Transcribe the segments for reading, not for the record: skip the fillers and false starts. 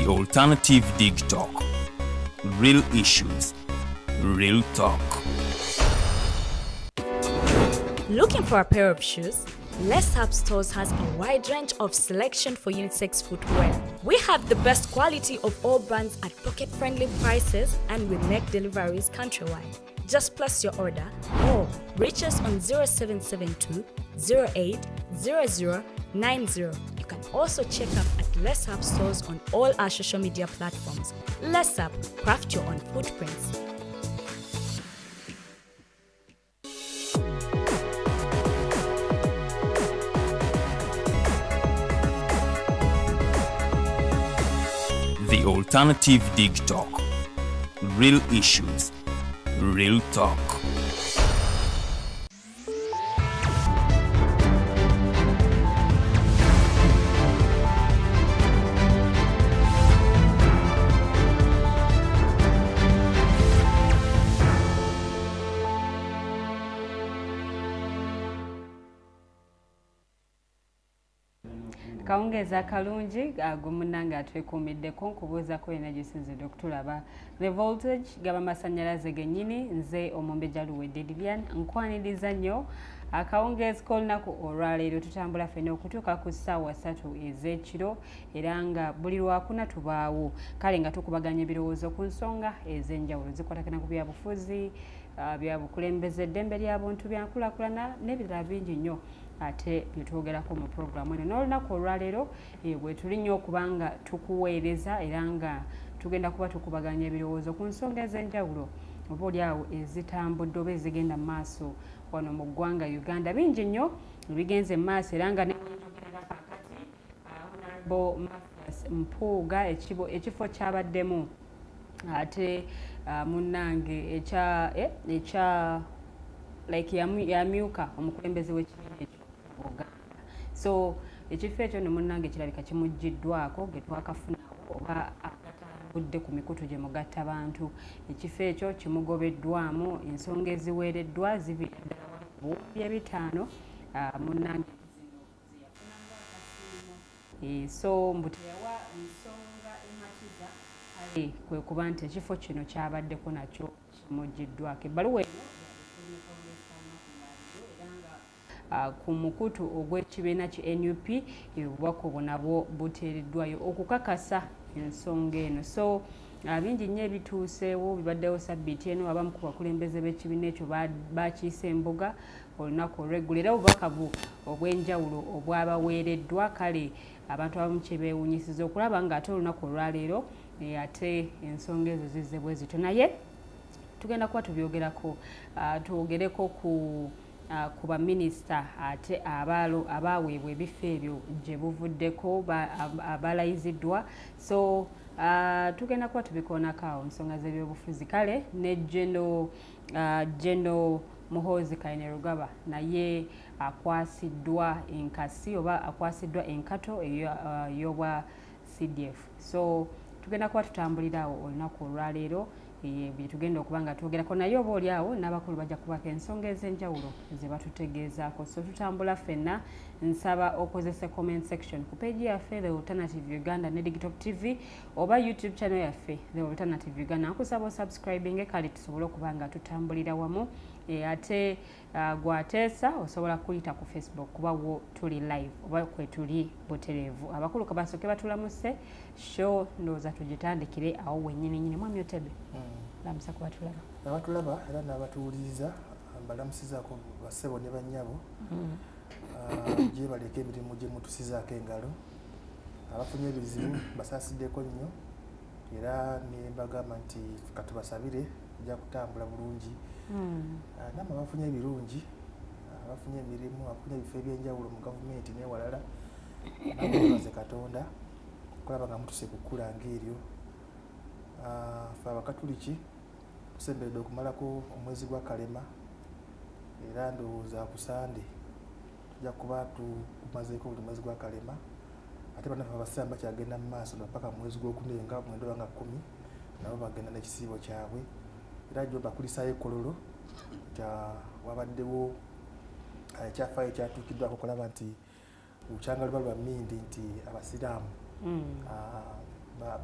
The Alternative Dig Talk. Real issues, real talk. Looking for a pair of shoes? Let's Up Stores has a wide range of selection for unisex footwear. We have the best quality of all brands at pocket-friendly prices, and we make deliveries countrywide. Just place your order or reach us on 0772 08 0090. You can also check up at Let's Up Stores on all our social media platforms. Let's Up, craft your own footprints. The Alternative Dig Talk. Real issues, real talk. Kawungeza kalungi gumunanga atwekuumiddeko nkubuuzako ena gisinzidde okutulaba. The voltage gaba masannyalaze gennyini nze omumbejja luwedde Lilian nkwaniriza nnyo akawungeezi k'olunaku olwaleero tutambula ffenna okutuuka ku ssaawa 3 ez'ekiro era nga buli lwakuna tubaawo kale nga tukubaganya ebirowoozo ku nsonga ez'enjawulo zikwatagana ku byabufuzi byabukulembeze eddembe ly'abuntu byankulaakulana n'ebirala bingi nnyo ate byetwogerako mu programu eno n'olunaku olwaleero bwe tuli nnyo okubanga tukuweereza era nga tugenda kuba tukubaganya ebirowoozo ku nsonga ez'enjawulo oba oliawo ezitambudde oba ezigenda mu maaso wano mu ggwanga Uganda bingi nnyo ebigenze mu maaso era nga Mpuuga ekifo kyabaddemu ate munnange ekya like yamyuka omukulembeze w'ekibiina ekyo Uganda. So ekifo ekyo ne munnange kirabika kimuggiddwako getwakafunawo oba agatambudde ku mikutu gye mugatta abantu. Ekifo ekyo kimugobeddwamu ensonga eziweereddwa ziviira ddala $500 munnange so mbu teyawa nsonga ematiza kwe kuba nti ekifo kino kyabaddeko nakyo kimuggiddwako. Ebbaluwa eno ku mukutu ogw'ekibiina ki NUP obubaka obwo nabwo buteereddwayo okukakasa ensonga eno. So bingi nnyo ebituuseewo bibaddewo sabbiiti eno abamu ku bakulembeze b'ekibiina ekyo bakiise embuga olunaku olw'eggulu era obubaka obw'enjawulo obwabaweereddwa kale abantu abamu kye beewuunyisiza okulaba nga ate olunaku olwaleero ate ensonga ezo zizze bwe zito naye tugenda kuba tubyogerako twogereko ku baminisita ate abaweebwa ebifo ebyo gye buvuddeko abalayiziddwa. So tugenda kuba tubikoonako awo ensonga z'ebyobufuzi kale ne General Muhoozi Kainerugaba naye akwasiddwa enkasi oba akwasiddwa enkato ey'obwa CDF. So tugenda kuba tutambulira awo olunaku olwaleero bye tugenda okuba nga twogerako naye oba oliawo n'abakulu bajja kubaka ensonga ez'enjawulo ze batutegeezaako. So tutambula ffenna nsaba okozesa comment section ku page yaffe The Alternative Uganda ne Digital TV oba YouTube channel yaffe The Alternative Uganda nkusaba osubscribing kale tusobole okuba nga tutambulira wamu ate gwateesa osobola kuyita ku Facebook kuba wo tuli live oba kwe tuli butereevu. Abakulu kabasooke batulamuse show ndowooza tugitandikire awo wennyini mwami Otebe lamusa ku batulaba abatulaba era n'abatuwuliriza mbalamusizaako bassebo ne bannyabo gye baleka emirimu gye mutusizaako engalo abafunye ebizibu basaasiddeko nnyo era ne mbagamba nti katubasabire ojja kutambula bulungi namwe abafunye ebirungi abafunye emirimu abafunye ebifo ebyenjawulo mu gavumenti n'ewalala nabaze Katonda okulaba nga mutuse kukula ng'eryo. Ffe abakatuliki tusemberedde okumalako omwezi gwa Kalema era ndowooza ku Sande tujja kuba tumazeeko buli mwezi gwa Kalema ate bannaffe abasiraamu bakyagenda mu maaso paka mu mwezi gw'okune nga mwendo nga 10 nabo bagenda n'ekisiibo kyabwe era jjo bakulisaayo ekkololo wabaddewo ekyafaayo ekyatuukiddwako okulaba nti lukyanga luba lwa Mmindi nti abasiraamu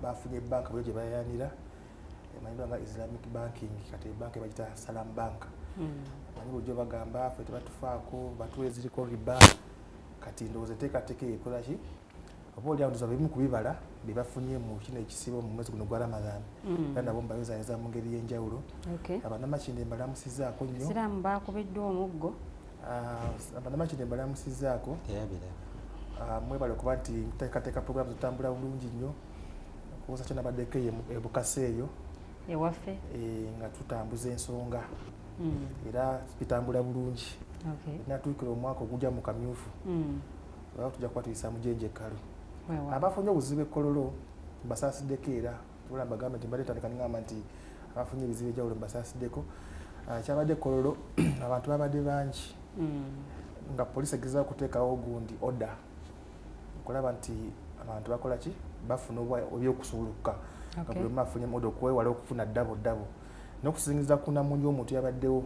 bafunye banka bwe gye bayanira emanyi nga Islamic banking kati banka bagita Salam Bank manyi bujjo bagamba ffe tebatufaako batuwe ziriko riba kati ndowooza enteekateeka ekola ki oba oli awunduza bimu ku bibala bye bafunye mu kino ekisibo mu mwezi guno gwa Ramadhan era nabo mbayozayeza mu ngeri y'enjawulo abanamakinde mbalamusizaako nnyo siraamu baakubiddwa omuggo abanamakinde mbalamusizaako mwebale okuba nti nteekateeka programu zitambula bulungi nnyo okubuuza kyo nabaddeko ebukase eyo ewaffe nga tutambuza ensonga era bitambula bulungi natuukira omwaka ogujja mu kamyufu oba tujja kuba tuyisa mujenje ekkalu abafunye obuzibu ekkololo mbasasiddeko era tubula mbagambe nti mbadde tandika ningamba nti abafunye ebizibu ejawulo mbasasiddeko kyabadde ekkololo abantu babadde bangi nga poliisi egezaho okuteekawo gundi oda okulaba nti abantu bakola ki bafuna ebyokusuluka nga buli omu afunye oda okwewala okufuna ddabo n'okusinziza ku namungi omuntu yabaddewo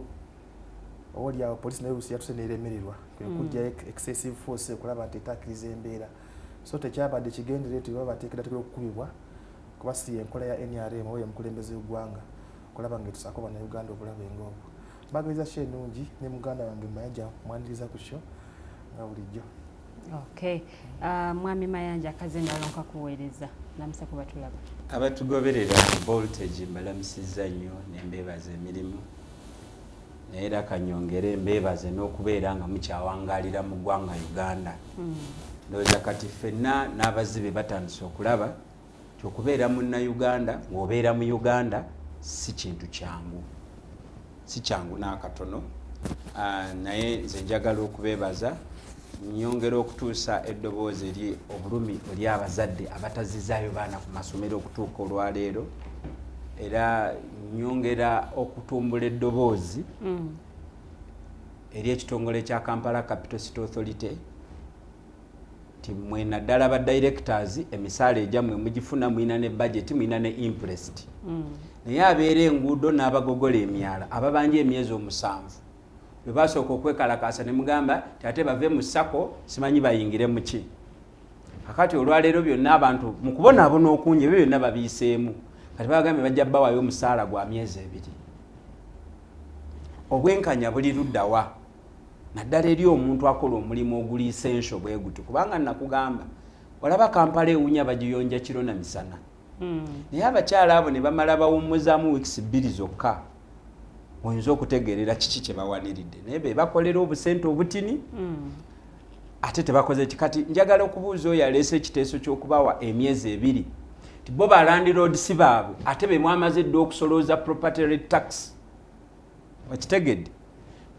oli awo poliisi nayo oluusi yatuse neeremererwa kujja excessive force okulaba nti etakkiriza embeera so tekyabadde kigendere nti baba bateekeddwa okukubibwa kuba si enkola ya NRM oyo omukulembeze w'eggwanga okulaba nga etusaako bannayuganda obulabe ng'obwo mbagaliza kyo ennungi ne muganda wange Mayanja mwaniriza ku kyo nga bulijjo. Mwami Mayanja akazinda lonka kuweereza namusa kuba tulaba abatugoberera voltage mbalamusiza nnyo nembeebaza emirimu naye era kanyongere mbeebaze n'okubeera nga mukyawangaalira mu ggwanga Uganda ndowooza kati ffenna n'abazibe batandise okulaba kyokubeera munna Uganda ng'obeera mu Uganda si kintu kyangu si kyangu n'akatono naye nze njagala okubeebaza nyongera okutuusa eddoboozi eri obulumi oli abazadde abatazizaayo baana ku masomero okutuuka olwaleero era nyongera okutumbula eddoboozi eri ekitongole kya Kampala Capital City Authority ti mwena ddala ba directors emisaala egyammwe mugifuna mwina ne budget mwina ne interest naye abeera enguudo n'abagogola emyala ababanja emyezi 7 bwe basooka okwekalakaasa ne mugamba ate bave mu ssako simanyi bayingire mu ki kakati olwaleero byonna abantu mu kubonaabona okungi ebyo byonna babiiseemu kati bagambye bajja bawaayo omusaala gwa myezi 2 obwenkanya buli luddawa naddala eri omuntu akola omulimu oguli essential bwe guti kubanga nakugamba olaba Kampala ewunya bagiyonja kiro na misana naye abakyala abo ne bamala bawummuzaamu weeks 2 zokka oyinza okutegeerera kiki kye bawaniridde naye be bakolera obusente obutini ate tebakoze kikati njagala okubuuza oyo aleese ekiteeso ky'okubawa emyezi 2 ti bo ba landlord si baabwe ate be mwamaze dde okusolooza property rate tax wakitegedde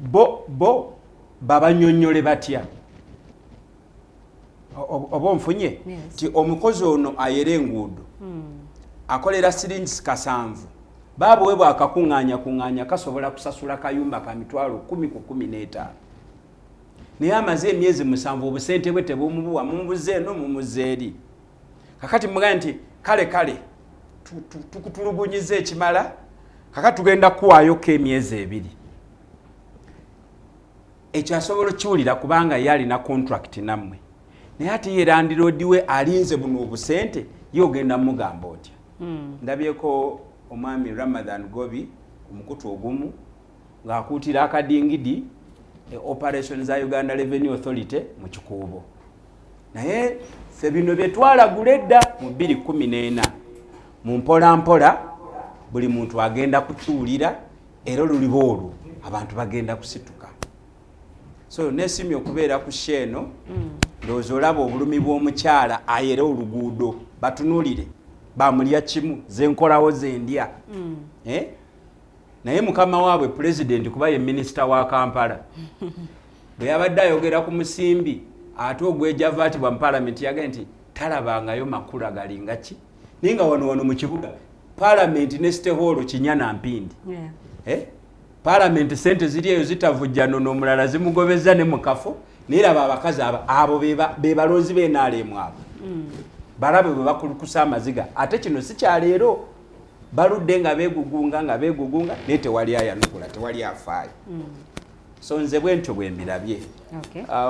bo babanyonyole batya oba onfunye ti omukozi ono ayera enguudo akolera siringi 7 baabo we bwakakuŋŋaanya kasobola kusasula kayumba ka mitwalo 10 ku 15 naye amaze emyezi 7 obusente bwe tebumubuwa mumbuze eno mumuze eri kakati mugaye nti kale tukutulugunyiza ekimala kakati tugenda kuwaayoko emyezi 2 ekyo asobola kiwulira kubanga ye alina contract nammwe naye ate ye landiroodi we alinze buno obusente ye ogenda mugamba otya ndabyeko omwami Ramadhan Gobi omukutu ogumu ng'akuutira akadingidi operation za Uganda Revenue Authority mu kikuubo naye ffe bino bye twalagula edda mu 2014 mu mpolampola buli muntu agenda kutuulira era oluliba olwo abantu bagenda kusituka so nesimye okubeera ku sheeno ndowooza olaba obulumi bw'omukyala ayera oluguudo batunuulire bamulya kimu zenkolawo zendya naye mukama waabwe president kuba ye minisita wa Kampala bwe yabadde ayogera ku musimbi ate ogwejavaatibwa mu palamenti yagaye nti talabangayo makulu agalinga ki naye nga wano mu kibuga palamenti ne state hall kinya na mpindi palamenti sente ziri eyo zitavujja nono omulala zimugobeza ne mu kafo naye laba abakazi abo be balonzi b'enaalemu abo balabe bwe bakulukusa amaziga ate kino si kyaleero baludde nga beegugunga naye tewali ayanukula tewali afaayo so nze bwentyo bwe mbirabye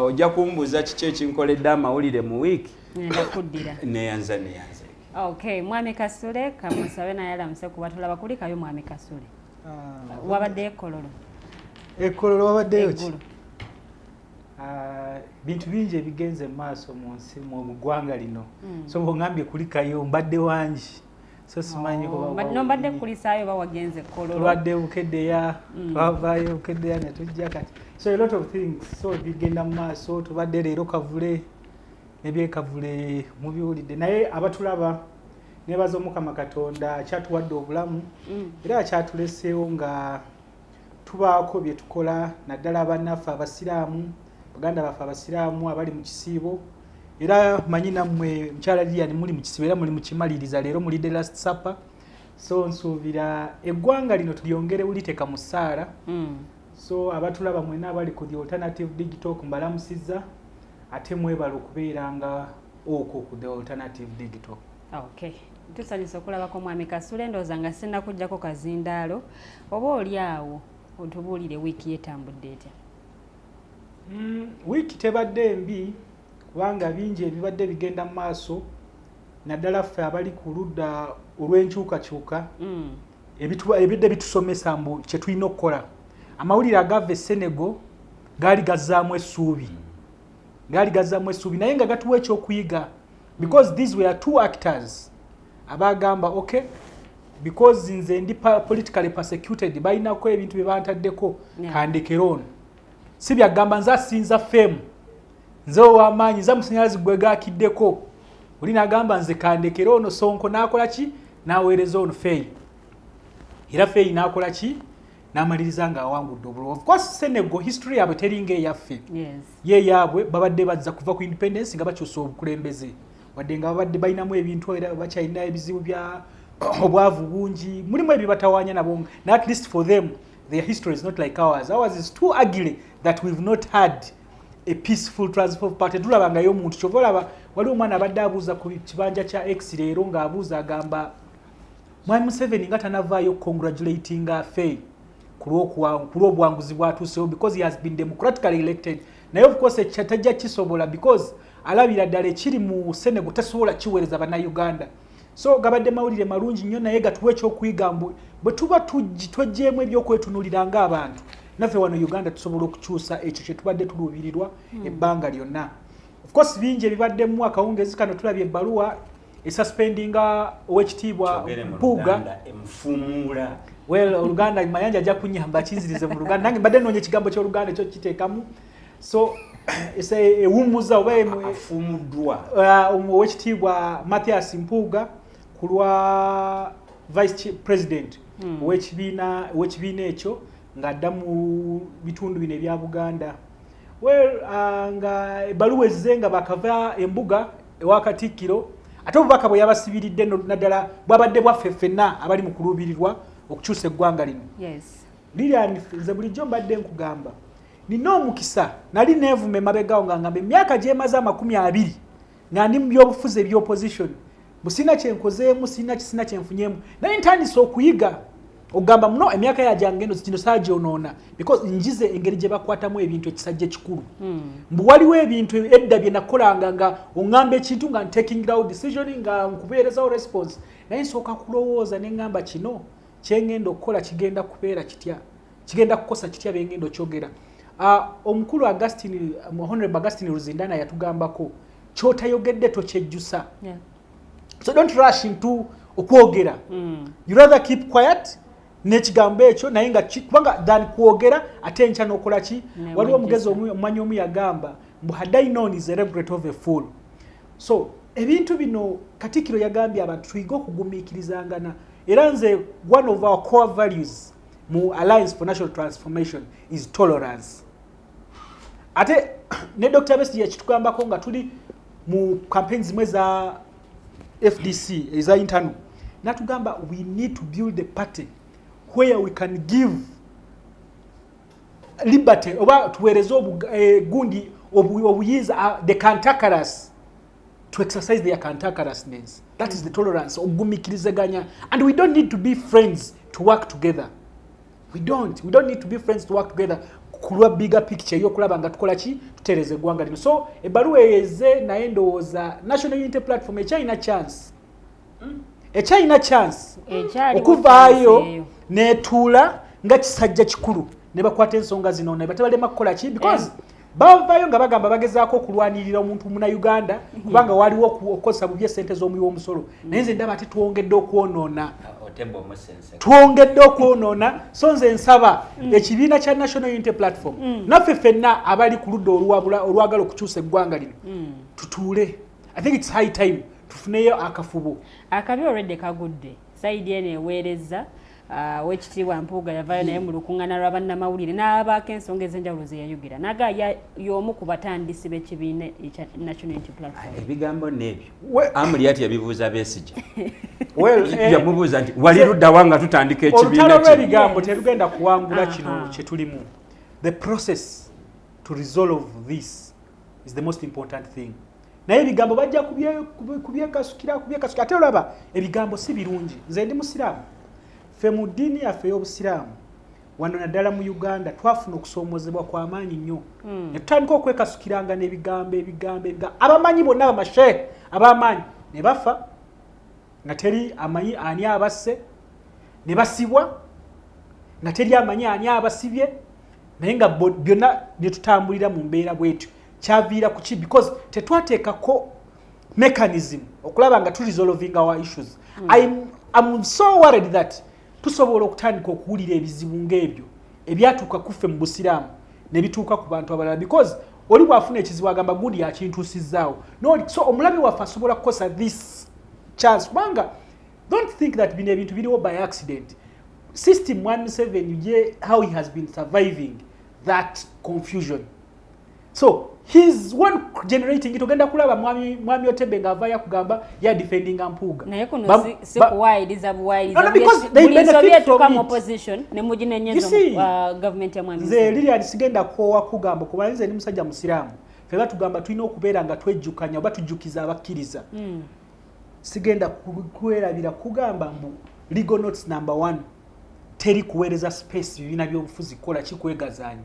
ojja kumbuuza kiki ekinkoledde amawulire mu wiiki nenda kuddira neyanza Okay, Mwami Kasule kamusabe naye alamuse kuba tulaba kulikayo Mwami Kasule. Wabadde Kololo. Kololo wabaddeyo ki? Bintu bingi ebigenze maaso mu nsi mu ggwanga lino. So bongambye kulikayo mbadde wangi. So simanyi ko no mbadde kulisaayo ba wagenze Kololo. Lwadde bukeddeya, twavaayo bukeddeya ne tujja kati. So a lot of things so bigenda maaso tubadde leero Kavule ebyekavule mu biwulidde naye abatulaba nebaza Omukama Katonda kyatuwadde obulamu era kyatuleseewo nga tubaako bye tukola naddala bannaffe abasiraamu baganda baffe abasiraamu abali mu kisiibo era manyi nammwe mukyala Lilian muli mu kisiibo era muli mu kimaliriza leero mulidde last supper so nsuubira eggwanga lino tulyongere uliteka mu ssaala so abatulaba mwena abali ku the alternative digital mbalamusizza ate mwebala okubeeranga okwo ku the alternative digital. Okay. Tusanyusa okulabako Mwami Kasule ndowooza nga sinnakugyako kazindaalo oba oli awo otubuulire wiiki yetambudde etya? Wiiki tebadde mbi kubanga bingi ebibadde bigenda mu maaso naddala ffe abali ku ludda olw'enkyukakyuka ebidde bitusomesa mbu kye tulina okukola. Amawulire agava e Senegal gaali gazzaamu essuubi naye nga gatuwa ekyokuyiga because these were two actors abagamba okay because nze ndi politically persecuted balinako ebintu bye bantaddeko kandekero ono si byagamba nze asinza femu nze ow'amaanyi nze amusanyalazi gwe gaakiddeko oli n'agamba nze kandekero ono Sonko n'akola ki n'aweereza ono Faye era Faye n'akola ki n'amaliriza nga awangudde obululu. Of course Senegal history yaabwe teringa eyaffe ye yaabwe babadde bazza kuva ku independence nga bakyusa obukulembeze wadde nga babadde balinamu ebintu era bakyalina ebizibu bya obwavu bungi mulimu ebibatawaanya nabo na at least for them their history is not like ours is too ugly that we've not had a peaceful transfer of party. Tulabangayo omuntu kyova olaba wali omwana abadde abuuza ku kibanja kya X leero ng'abuuza agamba Mwami Museveni nga tanavaayo congratulating Faye kulw'obuwanguzi bwatuusewo because he has been democratically elected naye of course tajja kisobola because alabira ddala ekiri mu Senegal tasobola kiweereza bannayuganda so gabadde mawulire malungi nnyo naye gatuwa ekyokuyiga mbu bwe tuba twejjeemu ebyokwetunuulira ng'abantu naffe wano Uganda tusobola okukyusa ekyo kye tubadde tuluubirirwa ebbanga lyonna. Of course bingi ebibaddemu akawungezi kano tulabye ebbaluwa esuspendinga owekitiibwa Mpuuga well Oluganda Mayanja ajja kunyamba kinzirize mu Luganda nange mbadde noonya ekigambo ky'Oluganda ekyo kiteekamu so ewummuza oba afumuddwa owekitiibwa Mathias Mpuuga ku lwa vice president ow'ekibiina ekyo ng'adda mu bitundu bino ebya Buganda well nga ebbaluwa ezze nga bakava embuga ewa Katikkiro ate obubaka bwe yabasibiridde naddala bwabadde bwaffe ffenna abali mu kuluubirirwa okukyusa eggwanga lino. Lilian nze bulijjo mbadde nkugamba nina omukisa nali neevume mabegawo nga ngamba emyaka gyemaze 20 nga ndi mu byobufuzi eby'opposition busina kyenkozeemu sina kyenfunyemu naye ntandise okuyiga ogamba muno emyaka yagyange eno kino saagyonoona because njize engeri gye bakwatamu ebintu ekisajja ekikulu mbu waliwo ebintu edda bye nakolanga nga oŋŋamba ekintu nga taking out decision nga nkubeerezawo response naye nsooka kulowooza ne ŋŋamba kino kyengenda okukola kigenda kubeera kitya kigenda kukosa kitya bengenda okyogera. Omukulu Honorable Augustine Ruzindana yatugambako kyotayogedde tokyejjusa so don't rush into okwogera you rather keep quiet n'ekigambo ekyo naye nga kubanga than kwogera ate enkya n'okola ki waliwo omugezi omumanyi omu yagamba mbu had I known is a regret of a fool. So ebintu bino Katikkiro yagambye abantu tuyige okugumiikirizangana era nze one of our core values mu Alliance for National Transformation is tolerance. Ate ne Dr. Besigye yakitugambako nga tuli mu campaigns zimwe za FDC eza internal natugamba we need to build a party where we can give liberty oba tuweereze gundi obuyiza the cantankerous to exercise their cantankerousness. That is the tolerance ogumikirizaganya and we don't need to be friends to work together. We don't need to be friends to work together kulwa bigger picture yokulaba nga tukola ki tutereze eggwanga lino. So ebbaluwa eyeze naye ndowooza National Unity Platform ekyalina chance ekyalina chance okuvaayo netuula nga kisajja kikulu ne bakwata ensonga zino ne batabalema kukola ki because bavayo nga bagamba bagezaako okulwanirira omuntu muna Uganda kubanga waliwo okukozesa bubi esente z'omuwi w'omusolo naye nze ndaba ati twongedde okwonoona so nze nsaba ekibiina kya National Unity Platform naffe ffenna abali ku ludda olwagala okukyusa eggwanga lino tutuule. I think it's high time tufuneyo akafubo akabi already kagudde saidi ene eweereza wekitiibwa Mpuuga yavaayo naye mu lukuŋŋaana lwa bannamawulire n'abaako ensonga ez'enjawulo ze yayogera naga y'omu ku batandisi b'ekibiina ekya National Unity Platform. Ebigambo n'ebyo Amuriat yabibuuza Besigye yamubuuza nti wali luddawa nga tutandika ekibiina olutalo lw'ebigambo terugenda kuwangula kino kye tulimu. The process to resolve this is the most important thing. Naye ebigambo bajja kubyekasukira ate olaba ebigambo si birungi. Nze ndi musiraamu, ffe mu ddiini yaffe ey'obusiraamu wano naddala mu Uganda twafuna okusoomozebwa kw'amaanyi nnyo ne tutandika okwekasukiranga n'ebigambo abamanyi bonna bamasheekh ab'amaanyi ne bafa nga teri amanyi ani abasse, ne basibwa nga teri amanyi ani abasibye, naye nga byonna bye tutambulira mu mbeera bwetyo kyaviira ku ki because tetwateekako mechanism okulaba nga turesolving our issues. I'm so worried that tusobola okutandika okuwulira ebizibu ng'ebyo ebyatuuka kuffe mu busiraamu ne bituuka ku bantu abalala because oli bw'afuna ekizibu agamba gundi yakintuusizaawo so omulabi waffe asobola kukosa this chance kubanga don't think that bino ebintu biriwo by accident. System 107 how he has been surviving that confusion. So he's one generating it ogenda kulaba mwami Otebe ngavaya kugamba ya defending Mpuuga naye kuno si kuwairiza buwairiza because they benefit from opposition ne mujine nyezo government ya mwami ze Lilian sigenda kowa kugamba kuba nze ni musajja musiraamu feba tugamba tulina okubeera nga twejjukanya oba tujjukiza abakkiriza sigenda kuwerabira kugamba mbu legal notes number 1 teri kuweereza space bibiina by'obufuzi kola kikwegazaanya.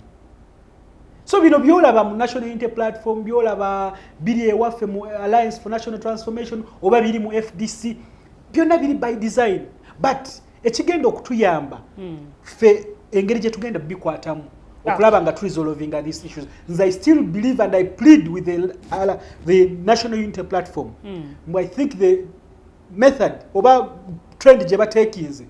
So bino byolaba mu National Unity Platform byolaba biri ewaffe mu Alliance for National Transformation oba biri mu FDC byonna biri by design but ekigenda okutuyamba ffe engeri gye tugenda bikwatamu okulaba nga resolving these issues. I still believe and I plead with the National Unity Platform. I think the method oba trend gye bateekinze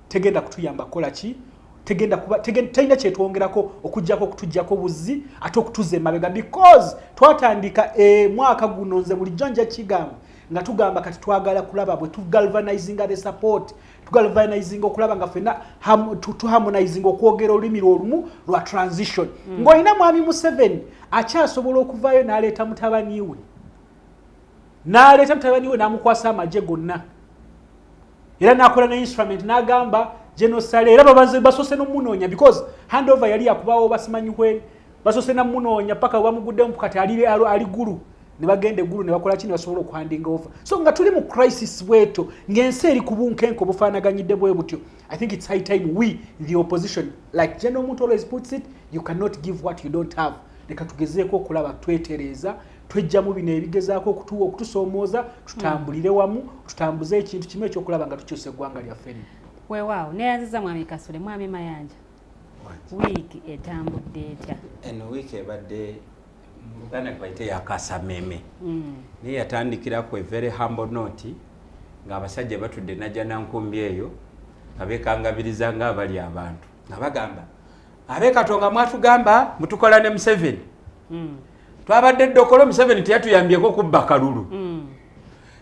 tegenda kutuyamba kola ki tegenda kyetwongerako okujjako okutujjako buzzi ate okutuza emabega because twatandika mwaka guno nze bulijjo nja kigamba nga tugamba kati twagala kulaba bwe tugalvanizing the support tugalvanizing okulaba nga ffenna tuharmonizing okwogera olulimi olumu lwa transition ng'olina mwami Museveni akyasobola okuvaayo n'aleeta mutabani we n'amukwasa amagye gonna era n'akola ne instrument n'agamba genocide era basose n'omunoonya because handover yali yakubaawo basimanyi kwe basose n'omunoonya paka bamuguddemu kati ali gulu ne bagenda eggulu ne bakola kino basobola okuhandinga over so nga tuli mu crisis bweto ng'ensi eri ku bunkenke obufaanaganyidde bwe butyo. I think it's high time we the opposition like General Muntu always puts it, you cannot give what you don't have. Leka tugezeeko okulaba twetereeza twejjamu bino ebigezaako okutusoomooza tutambulire wamu tutambuze ekintu kimu ekyokulaba nga tukyusa eggwanga lyaffe. Weewaawo neyanziza mwami Kasule mwami Mayanja wiiki etambudde etya? Eno wiiki ebadde mu Luganda bayite yakasameme naye yatandikira ku very humble note ng'abasajja batudde najja nankumbi eyo nga beekangabiriza ng'abali abantu nga bagamba abe Katonga mwatugamba mutukola ne Museveni twabadde ddokolo Museveni teyatuyambyeko kubba kalulu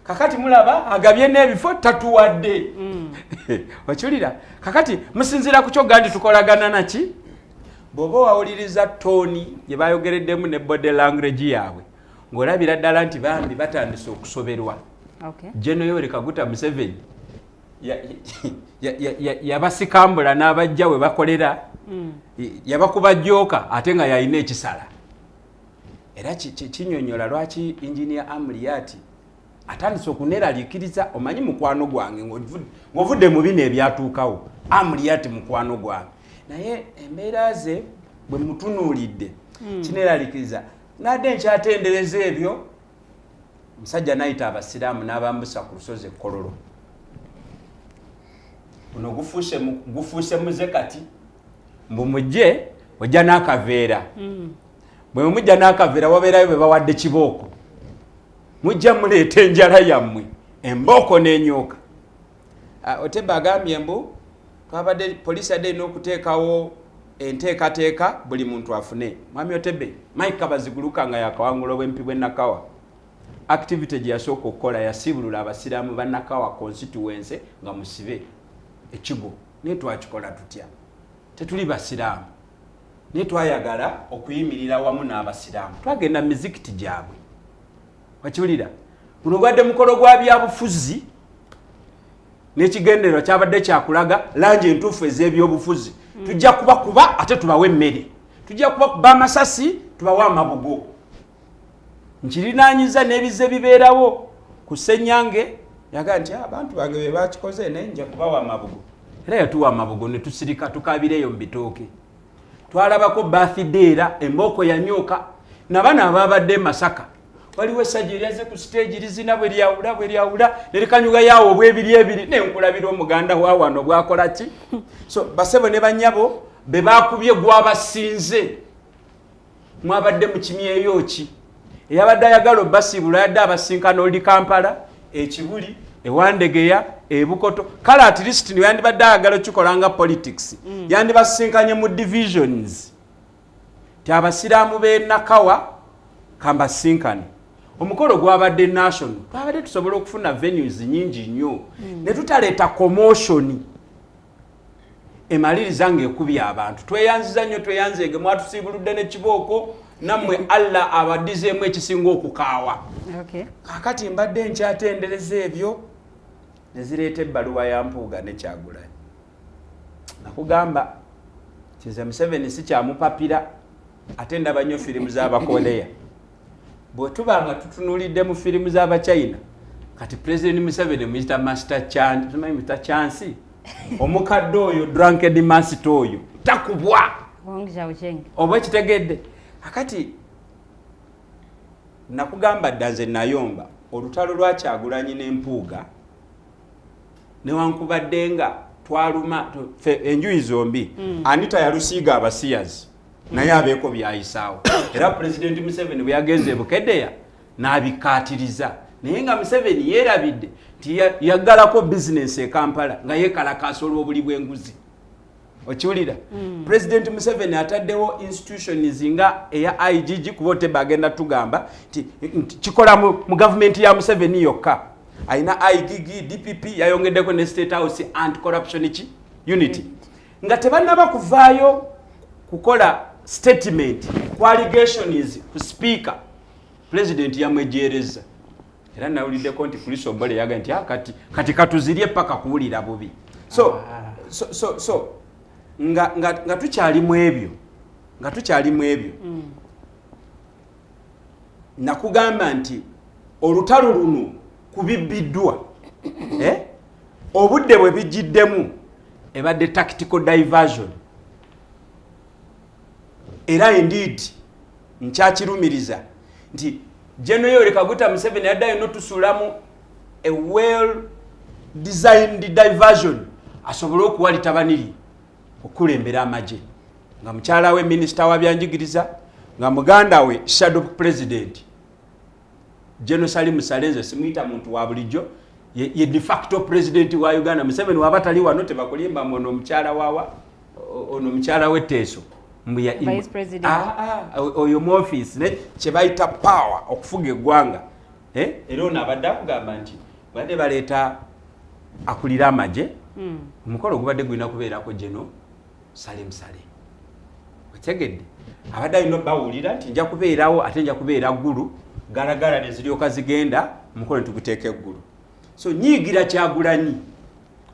kakati mulaba agabye n'ebifo tatuwadde okiwulira kakati musinzira ku kyo gandi tukolagana naki bw'oba wawuliriza tooni gye bayogereddemu ne body language yaabwe ng'olabira ddala nti bambi batandise okusoberwa. General Yoweri Kaguta Museveni yabasikambula n'abajja we bakolera yabakuba jjooka ate nga yalina ekisala era kinyonyola lwaki Engineer Amuriat atandise okuneraliikiriza omanyi mukwano gwange ng'ovudde mu bino ebyatuukawo Amuriat mukwano gwange naye embeera ze bwe mutunuulidde kineraliikiriza nadde nkyatendereza ebyo musajja n'ayita abasiraamu n'abambusa ku lusozi Kololo uno gufuse muze kati mbumuje ojja n'akaveera bwe mujja n'akaveera wabeerayo bwe bawadde kibooko mujja muleeta enjala yammwe embooko n'enyooka. Otebe agambye mbu twabadde poliisi adde erina okuteekawo enteekateeka buli muntu afune. Mwami Otebe Mike Kabaziguluka nga yakawangula obwempi bw'e Nakawa activity gye yasooka okukola yasibulula abasiraamu ba Nakawa constituency nga musibe ekigo. Naye twakikola tutya? Tetuli basiraamu naye twayagala okuyimirira wamu n'abasiraamu. Twagenda mu mizikiti gyabwe wakiwulira. Guno gwadde mukolo gwa byabufuzi n'ekigendererwa kyabadde kyakulaga langi entuufu ez'ebyobufuzi. Tujja kubakuba ate tubawe emmere, tujja kubakuba amasasi tubawe amabugo. Nkirinaanyiza n'ebize bibeerawo ku Ssenyange yaga nti abantu bange be bakikoze naye nja kubawa amabugo. Era yatuwa amabugo ne tusirika tukabireeyo mu bitooke. Twalabako birthday era embooko yanyooka n'abaana ababadde Masaka. Waliwo essajja eryaze ku stage lizina bwe lyawula ne likanyuga yaawo obwebiri n'enkulabira omuganda wa wano bwakola ki. So basebo ne bannyabo be baakubye gwabasinze mwabadde mu kimyeyo ki eyabadde ayagala obbasiibula yadde abasinkana oli Kampala ekibuli ewandegeya ebukoto kale at least ne yandibadde ayagala kikolanga politics yandibasinkanye mu divisions ti abasiraamu b'e Nakawa kambasinkane. Omukolo gwabadde national twabadde tusobola okufuna venues nyingi nnyo ne tutaleeta commotion emaliriza ng'ekubya abantu. Tweyanziza nnyo tweyanzeege mwatusiibuludde n'ekibooko nammwe Allah abaddizeemu ekisinga okukaawa. Kakati mbadde nkyatendereza ebyo ne zireeta ebbaluwa ya Mpuuga ne Kyagulanyi. Nakugamba kize Museveni si kyamupapira ate ndaba nnyo firimu z'Abakoleya. Bwe tuba nga tutunulidde mu firimu z'Abachina kati President Museveni Mr. Master Chance omukadde oyo drunkard master oyo takubwa oba kitegedde. Akati nakugamba ddanze nayomba olutalo lwa Kyagulanyi n'Empuuga newankubadde nga twaluma enjuyi zombi Anita yalusiiga abasiyazi naye abeeko byayisaawo era President Museveni bwe yagenze e Bukeddeya n'abikaatiriza naye nga Museveni yeerabidde nti yaggalako bizinesi e Kampala nga yeekalakaasa olw'obuli bw'enguzi. Okiwulira? President Museveni ataddewo institutions nga eya IGG kuba Otebe agenda tugamba nti kikola mu gavumenti ya Museveni yokka. Ayina IGG, DPP yayongeddeko ne State House Anti-Corruption Unity. Nga tebannaba kuvaayo kukola statement ku allegations ku speaker President yamwejeereza. Era nawuliddeko nti Police Ombole yaga nti kati katuzirye paka kuwulira bubi. So nga tukyalimu ebyo nakugamba nti olutalo luno kubibbiddwa obudde bwe bijiddemu ebadde tactical diversion era indeed nkyakirumiriza nti General Kaguta Museveni yaddayo n'otusuulamu a well designed diversion asobole okuwa litabaniri okulembera amagye nga mukyala we Minister wa byanjigiriza nga muganda we Shadow President General Salim Salenze simuyita muntu wa bulijjo ye de facto president wa Uganda. Museveni wabatali wano tebakulimba ono mukyala wawa ono mukyala we Teso mbuya Vice President oyo mu office ne kyebayita power okufuga eggwanga era ono abadde akugamba nti badde baleeta akulira amagye omukolo gubadde gulina kubeerako General Salim Saleh otegedde abadde alina bawulira nti nja kubeerawo ate nja kubeera ggulu galagala ne ziryoka zigenda omukolo ne tuguteeka eggulu. So nyiigira Kyagulanyi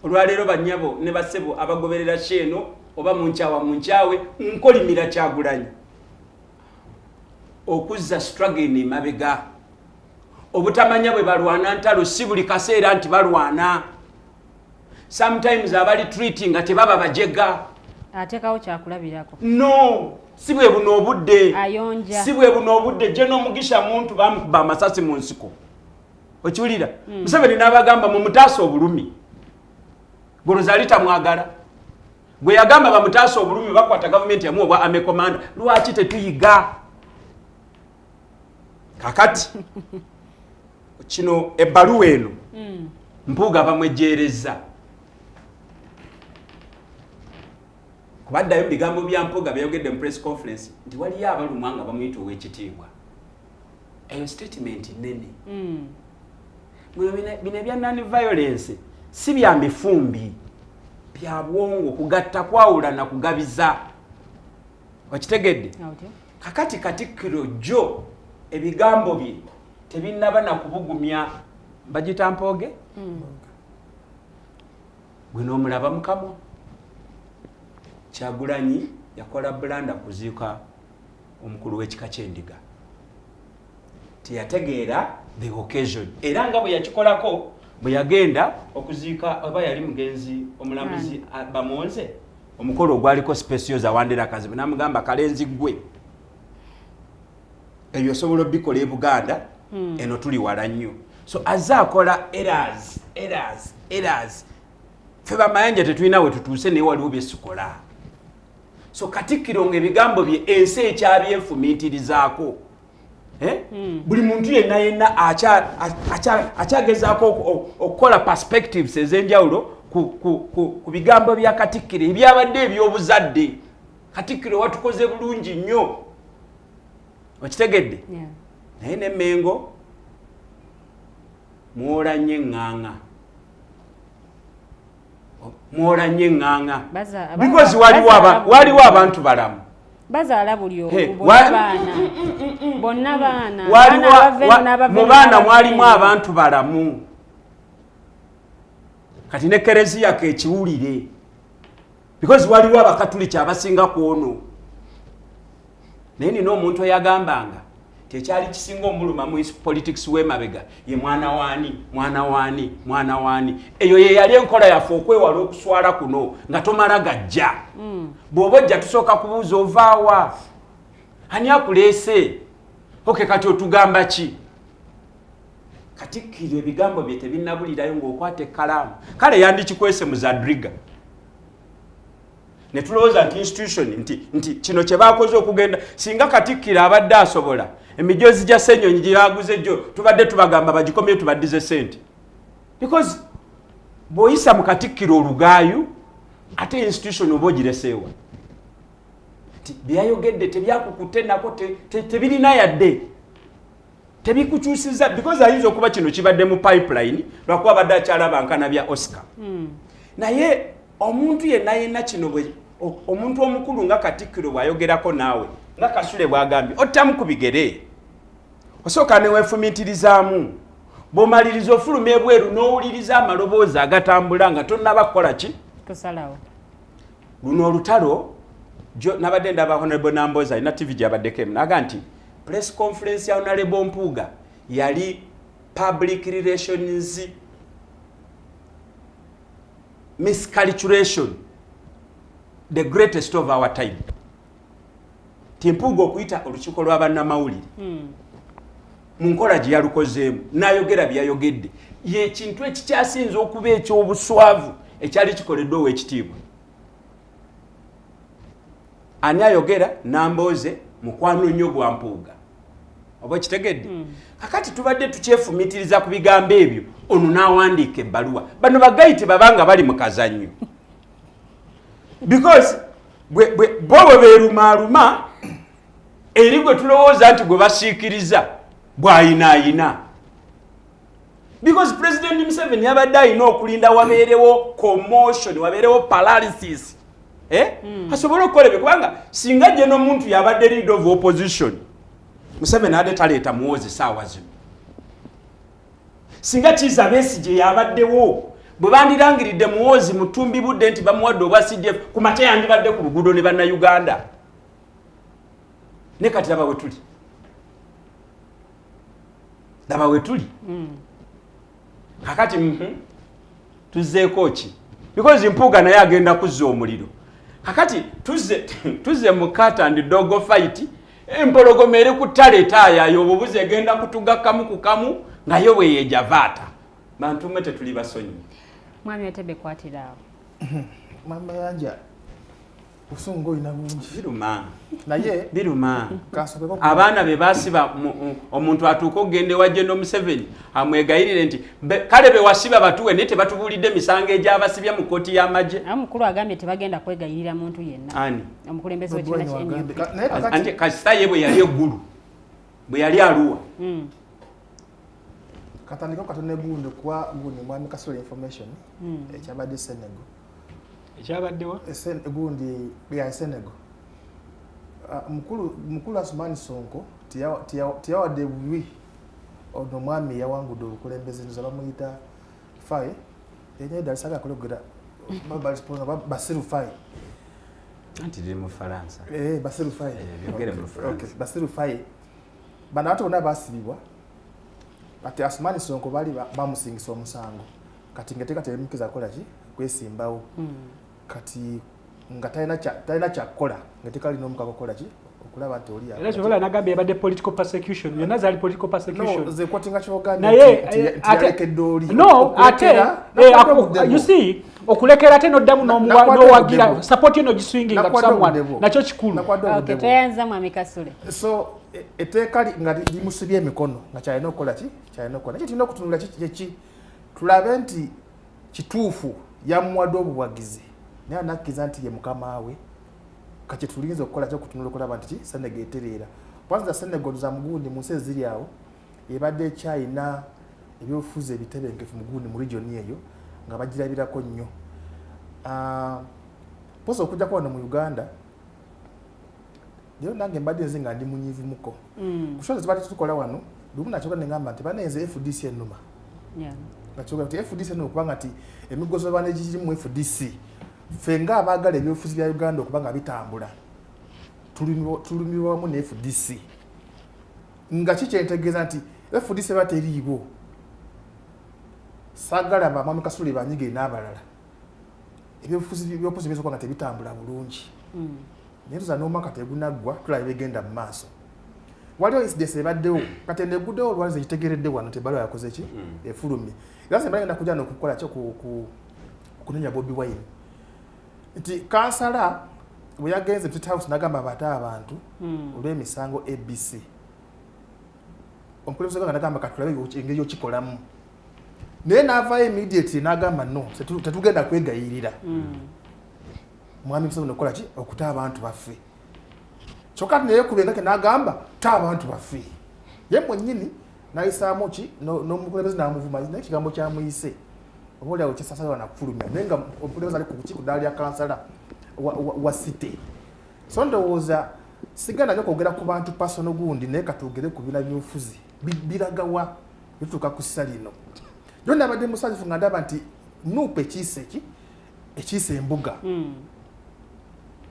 olwaleero bannyabo ne basebo abagoberera sheeno oba munkyawe nkolimira Kyagulanyi okuzza struggling mabega obutamanya bwe balwana ntalo si buli kaseera nti balwana. Sometimes abali treating ate baba bajega atekawo kyakulabirako no si bwe buno obudde ayonja si bwe buno obudde je n'omugisha muntu bamukuba amasasi mu nsiko okiwulira Museveni n'abagamba mu mutaasa obulumi Golozalita mwagala gwe yagamba bamutaasa obulumi bakwata gavumenti yamu obwa ame komanda lwaki tetuyiga kakati kino ebbaluwa eno Mpuuga bamwejereza kubaddayo bigambo bya Mpuuga byayogedde mu press conference nti waliyo abalumwa nga bamuyita ow'ekitiibwa eyo statement nene bino bya non-violence si bya mifumbi bya bwongo kugatta kwawula na kugabiza wakitegedde kakati Katikkiro jo ebigambo bye tebinnaba na kubugumya bagita Mpooge gwe n'omulaba mukamwa Kyagulanyi yakola bulanda kuziika omukulu w'ekika ky'endiga teyategeera the occasion era nga bwe yakikolako bwe yagenda okuziika oba yali mugenzi omulambuzi bamonze omukolo ogwaliko specials Wandera Kazibu namugamba kalenzi gwe ebyo osobola bikola e Buganda eno tuli wala nnyo so azakola errors fe bamayanja tetulina we tutuuse naye waliwo byesikola so Katikkiro ng'ebigambo bye ensi ekyabyenfumiitirizaako buli muntu yenna akyagezaako okukola perspectives ez'enjawulo ku bigambo bya Katikkiro ebyabadde eby'obuzadde Katikkiro watukoze bulungi nnyo okitegedde naye ne Mengo mwolanye nganga because waliwo abantu balamu bazaala buli bonna baana mu baana mwalimu abantu balamu kati ne Kereziya kekiwulire because waliwo abakatuliki abasinga kwono naye nina omuntu eyagambanga tekyali kisinga omuluma mu politics w'emabega ye mwana waani eyo ye yali enkola yaffe okwewala okuswala kuno nga tomala gajja bw'oba ojja tusooka kubuuza ovaawa ani akuleese oke kati otugamba ki Katikkiro ebigambo bye tebinnabulirayo ng'okwata ekkalaamu kale yandikikwese mu zadriga ne tulowooza nti institution nti kino kye baakoze okugenda singa Katikkiro abadde asobola emijozi gya Ssenyonyi gye baguze jjo tubadde tubagamba bagikomye tubaddize sente because bw'oyisa mu Katikkiro olugaayu ate institution oba ogireseewa nti byayogedde tebyakukutte nako tebirina yadde tebikukyusiza because ayinza okuba kino kibadde mu pipeline lwakuba badde akyalabankana bya Oscar naye omuntu yenna kino omuntu omukulu nga Katikkiro bw'ayogerako naawe nga Kasule bw'agambye ottamu ku bigere osooka ne weefumiitirizaamu bw'omaliriza ofuluma ebweru n'owuliriza amaloboozi agatambula nga tonnaba kukola ki kusalawo luno olutalo nabadde ndaba Honorable Namboza alina TV gyabaddeko emu naga nti press conference ya Honorable Mpuuga yali public relations miscalculation the greatest of our time Mpuuga okuyita olukiiko lw'abannamawulire mu nkola gye yalukozeemu n'ayogera byayogedde yekintu ekikyasinza okuba eky'obuswavu ekyali kikoleddwa ow'ekitiibwa ani ayogera Namboze mukwano nnyo gwa Mpuuga oba kitegedde kakati tubadde tukyefumiitiriza ku bigambo ebyo ono n'awandiika ebbaluwa bano bagayite babanga bali mu kazannyo because bo beerumaaluma eri gwe tulowooza nti gwe basiikiriza bw'ayinaayina because President Museveni yabadde alina okulinda wabeerewo commotion wabeerewo paralysis asobole okukola ebyo kubanga singa gye n'omuntu yabadde leader of opposition Museveni ade taleeta muwoozi saawa zino singa Kizza Besigye yabaddewo bwe bandirangiridde muwoozi mutumbi budde nti bamuwadde obwa CDF ku mate yandibadde ku luguudo ne bannayuganda ne kati laba we tuli kakati tuzzeeko ki because Mpuuga naye agenda kuzza omuliro kakati tuzze mu cat and dog fight empologoma eri ku ttale etaayayo obubuzi egenda kutuga kamu ku kamu nga yo bwe yejavaata bantu mwe tetuli basonyi mwami Otebe kwatira Mama yanja usungo ina bungi biruma naye biruma kasubeko abaana be basiba omuntu atuuka ogende wa General Museveni amwegayirire nti kale be wasiba batuwe nete batubulidde misango egyabasibya mu koti y'amagye amukulu agambye tebagenda kwegayirira muntu yenna ani omukulembeze w'ekibiina ky'ennyumba ante kasita ye bwe yali eggulu bwe yali aluwa katandika katone gundo kwa gundi mwami Kasule information ekyabadde Senegal ekyabaddewa gundi ya Senegal mukulu Asumani Sonko tiyawadde bubi ono mwami yawangudde obukulembeze nzo bamuyita Faye yenye dalisaga kologera Basiru Faye anti ndi mu Faransa Basiru Faye byogere mu Faransa okay Basiru Faye bana watu bona basibibwa ati Asumani Sonko bali bamusingisa omusango kati ngeteka telemukiza kola ki kwesimbawo kati nga talina kyakola ngeteka lino omukako kola ki okulaba nti oli era kyobola nagambye yabadde political persecution yonna zaali political persecution no ze kwatinga kyogambye naye ate oli no ate you see okulekera ate noddamu n'owagira support ino giswinginga to someone nakyo kikulu okay toyanza mwami Kasule so eteeka nga limusibye emikono nga kyalina okukola ki kyalina okukola nakyo tulina okutunula ki tulabe nti kituufu yamuwadde obuwagizi naye nakkiza nti ye mukama we kati tulinze okukola kyo okutunula okulaba nti Senegal etereera kwanza Senegal za mugundi mu nsi eziri awo ebadde ekyayina ebyobufuzi ebitebenkefu mugundi mu region eyo nga bagirabirako nnyo posa okujja kwa wano mu Uganda leo nange mbadde nze nga ndi munyivu muko kushoza tubadde tukola wano lumu nakyoka nengamba nti banenze FDC ennuma nakyoka nti FDC ennuma kubanga nti emigozo bane giri mu FDC fenga abaagala ebyobufuzi bya Uganda okubanga bitambula tulumirwamu ne FDC nga kikyentegeeza nti FDC bateriibo sagala bamami Kasule banyige n'abalala ebyobufuzi bisoka nga tebitambula bulungi naye tuza n'omwaka tegunaggwa tulaba ebigenda mu maaso waliwo incidence ebaddewo katende eguddewo olwaliza kitegeredde wano tebaliwa yakoze ki efulumye era semba ngenda kujja n'okukola kyo kunenya Bobi Wine nti kansala bwe yagenze State House n'agamba bata abantu olw'emisango ABC omukulembeze gwa n'agamba katulabe engeri yokikolamu naye n'avaayo immediately n'agamba no tetugenda kwegayirira mwami Museveni okola ki okuta abantu baffe kyokka naye kubengake n'agamba ta abantu baffe ye mwennyini n'ayisaamu ki n'omukulembeze n'amuvuma naye ekigambo kyamuyise oba oliawo kyesasala wanakufulumya naye nga omukulembeze ali ku ddaala lya kansala wa city so ndowooza sigenda nnyo kwogera ku bantu pasono gundi naye katwogere ku bina byobufuzi biragawa bituuka ku ssa lino yonna abadde musanyifu nga ndaba nti nuupu ekiise embuga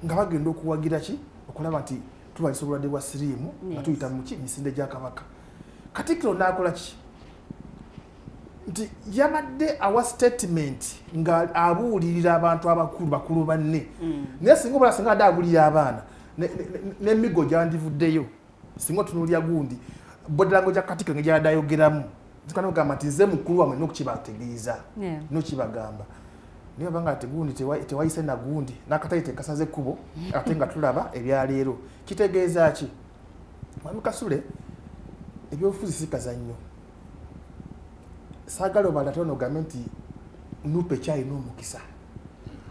nga bagenda okuwagira ki okulaba nti tubalisa obulwadde bwa siriimu nga tuyita mu misinde gya Kabaka Katikkiro n'akola ki nti yabadde awa statement nga abuulirira abantu bakulu banne naye singa obala singa adde abuulirira abaana n'emigo gyandivuddeyo singa otunuulya gundi bodirango gya Katikkiro nge gyabadde ayogeramu tukana kugamba nti nze mukulu wamwe n'okukibategeeza n'okibagamba niyo banga tegundi tewayise na gundi nakatayite kasaze kubo ate nga tulaba ebyaleero kitegeeza ki mwami Kasule ebyobufuzi sikaza nnyo saagala obala tono gambe nti nuupu ekyalina omukisa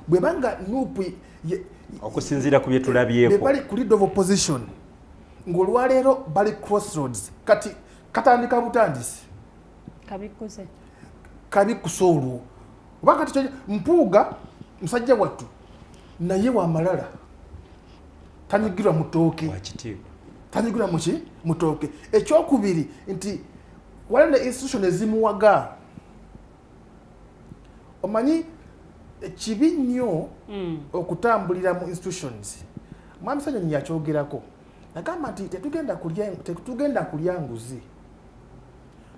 bwe banga nuupu okusinziira ku bye tulabyeko bali ku lead of opposition ng'olwaleero bali crossroads kati katandika butandisi kabikusa olwo oba kati Mpuuga musajja wattu naye wamalala tanyigirwa mutooke tanyigirwa muki mutooke ekyokubiri nti waliwo ne institution ezimuwaga omanyi kibi nnyo okutambulira mu institutions mwami Sanyonyi yakyogerako nagamba nti tetugenda kulya nguzi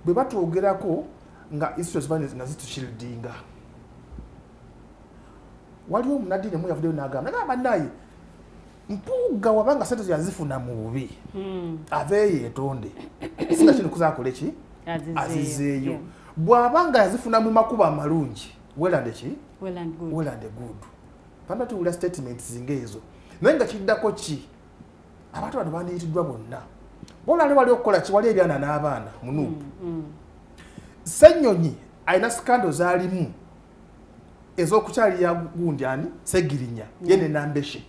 bwe batwogerako nga institutions nga zitushieldinga waliwo omunadini mu yavuddeyo n'agamba naye Mpuuga wabanga sente yazifuna mu bubi aveeyo etonde singa kino kuzakole ki azizeeyo bw'abanga yazifuna mu makubo amalungi well and ki well and good well and good panda tuwulira statements zingeezo naye nga kiddako ki abantu bano bandiyikiddwa bonna bolale wali okukola ki wali ebyana n'abaana munuupu Ssenyonyi alina skando zaalimu ez'okukyalira gundi ani Segirinya yene Nambeshe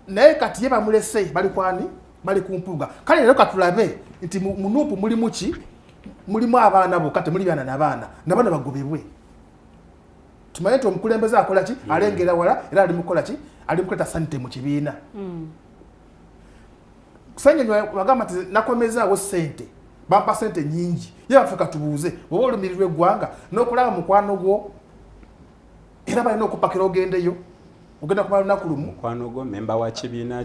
naye kati ye bamulese bali kwani bali ku Mpuuga kale lero katulabe nti munuupu mulimu ki mulimu abaana bokka temuli byana n'abaana n'abaana bagobebwe tumanye nti omukulembeze akola ki alengera wala era ali mukola ki ali mukuleta sante mu kibiina Ssenyonyi bagamba nti nakomezaawo ssente bampa sente nyingi ye bafeka tubuuze bwoba olumirirwa eggwanga n'okulaba mukwano gwo era balina okupakira ogendeyo ogenda kumala lunaku lumu mukwano gwo memba wa kibiina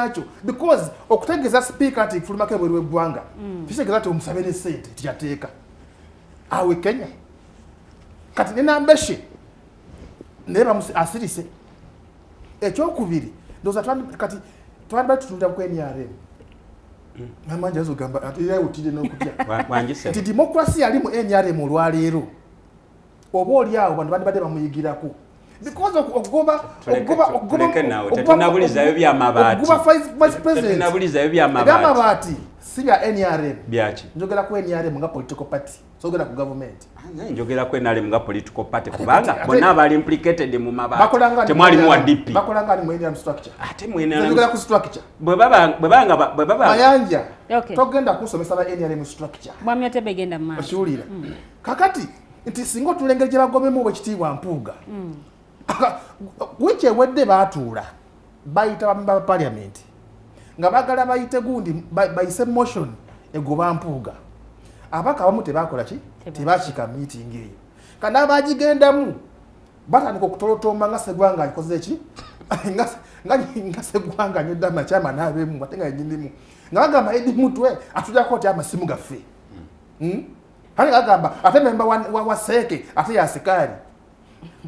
kyo because okutegeeza sipiika nti fulumako ebweru w'eggwanga kitegeeza nti omusabe ne ssente tiyateeka awe Kenya kati ne Nambeshe naye asirise ekyokubiri ndowooza kati twandibali tutunda ku NRM Mayanja azogamba ati era utide n'okutya nti democracy yali mu NRM olwaleero oba oli awo bantu badde bamuyigirako because okugoba tetunabulizayo byamabaati vice president byamabaati si bya NRM byaki njogera ku NRM nga political party sogera ku government njogera ku NRM nga political party kubanga bonna abali implicated mu mabaati temwali mu DP bakolanga ni mu NRM structure ate mu NRM njogera ku structure bwebanga Mayanja togenda kusomesa ba NRM structure mwami Otebe genda maaso oshuulira kakati nti singa otulengera gye bagobemu obwekitiibwa Mpuuga wiki ewedde baatuula bayita ba parliament nga bagala bayite gundi bayise motion egoba Mpuuga abaka abamu tebakola ki tebakika meeting eyo kana abagigendamu batandika okutolotomba nga Ssegwanga alikoze eki nga Ssegwanga nyedda makyama n'abemu ate nga yenyinimu nga bagamba edi mutwe atujjako oti amasimu gaffe hali agamba ate memba wa Seeke ate ya sikaali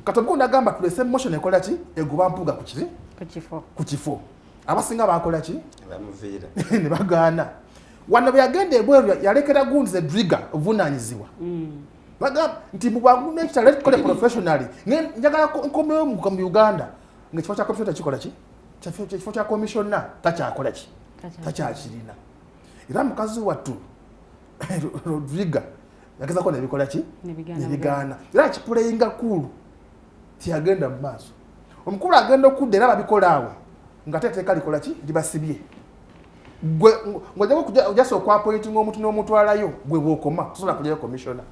Katonga agamba tulese motion ekola ki egoba Mpuuga ku kifo abasinga bakola ki bamuviira ne bagaana wano byagenda ebweru yalekera gundi ze trigger ovunaanyizibwa bagamba nti mubwangu n'ekitale tukole professionally njagala nkomewo mu Uganda ng'ekifo kya commissioner kikola ki ekifo kya commissioner takyakola ki takyakirina era mukazi wattu Rodriga yagezako nebikola ki nebigaana era kipuleyinga kulu tiyagenda mu maaso omukulu agenda okudda era babikola awo nga teteeka likola ki libasibye gwe ng'ojja ojasa okwapointinga omuntu n'omutwalayo gwe bw'okoma tosobola kulyayo commissioner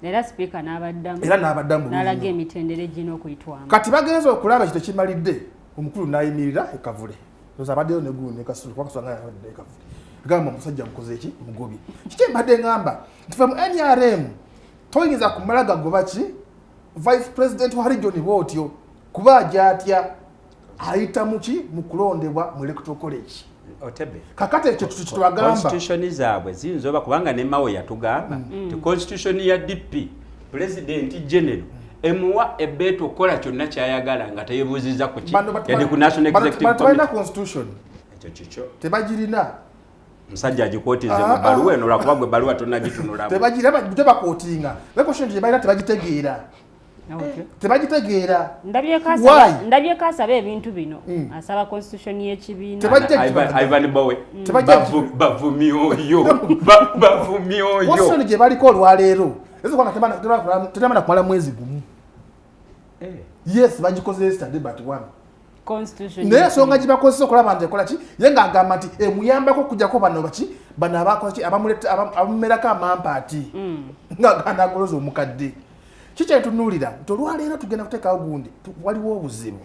era speaker n'abaddamu era n'abaddamu n'alaga emitendera egina okuyitwamu kati bagenza okulaba ekyo tekimalidde omukulu n'ayimirira ekavule oza abaddeyo ne gundi ne Kasule kwakasanga yabadde ekavule gamba omusajja mukoze eki mugobye kiki mbadde ngamba nti fe mu NRM toyinza kumala gagoba ki vice president wa region bw'otyo kuba ajja atya ayita muki mu kulondebwa mu electoral college Otebe kakati ekyo tutwagamba constitution zaabwe ziyinza oba kubanga ne mawe yatugamba ti constitution ya DP president general emuwa ebbeetu okukola kyonna kyayagala nga teyebuuziza ku ki yadde ku national executive committee constitution ekyo kikyo tebagirina musajja agikootize mu baluwa eno lwakuba gwe baluwa tonnagitunulamu tebakootinga constitution gye balina tebagitegeera tebagitegeera ndabye kasaba ebintu bino asaba constitution y'ekibiina Ivan Bowe bavumyoyo constitution gye baliko olwaleero tetamana kumala mwezi gumu yes bagikoze yesterday but one naye ensonga gye bakozesa okulaba nti ekola ki ye ng'agamba nti emuyambako okujjako bano baki bano abakola ki abamumerako amampaati ng'aganda agoloza omukadde kikyentunuulira nti olwaleero tugenda kuteekawo gundi waliwo obuzibu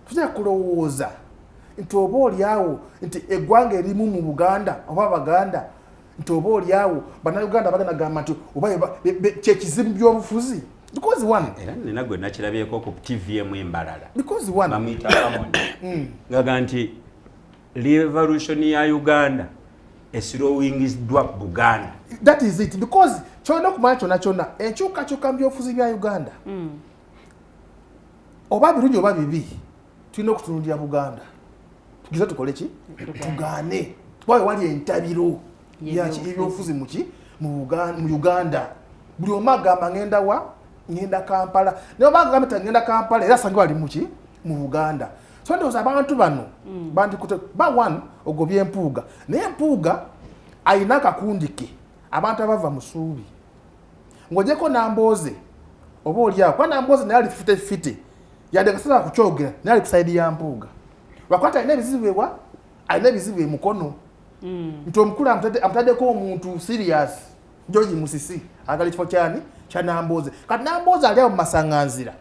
tujja kulowooza nti oba oliawo nti eggwanga erimu mu Buganda oba Abaganda nti oba oliawo bannayuganda bagenda gamba nti oba kyekizibu by'obufuzi because one era nina gwe nakirabyeko ku TV emu embalala because one bamuyita Ramon ngaga nti revolution ya Uganda eslowingiddwa Buganda. That is it because kyona kumanya kyona enkyukakyuka mu byobufuzi bya Uganda oba birungi oba bibi tulina okutunulira Buganda tugize tukole ki tugaane wawe wali entabiro ebyobufuzi mu Uganda buli omu agamba ngenda Kampala naye bagamba ngenda Kampala era sange bali mu Uganda so ndowooza abantu bano bandikute one ogobye Mpuuga naye Mpuuga ayina akakundi ke abantu abava mu Suubi ng'ogyeko Nambooze oba oliawo kuba Nambooze naye ali fite yadde kasobola kukyogera naye ali ku sayidi ya Mpuuga lwakwata alina ebizibu emukono nti omukulu amutaddeko omuntu serious George Musisi agala ekifo kyani kya Nambooze kati Nambooze ali awo mu masaŋŋanzira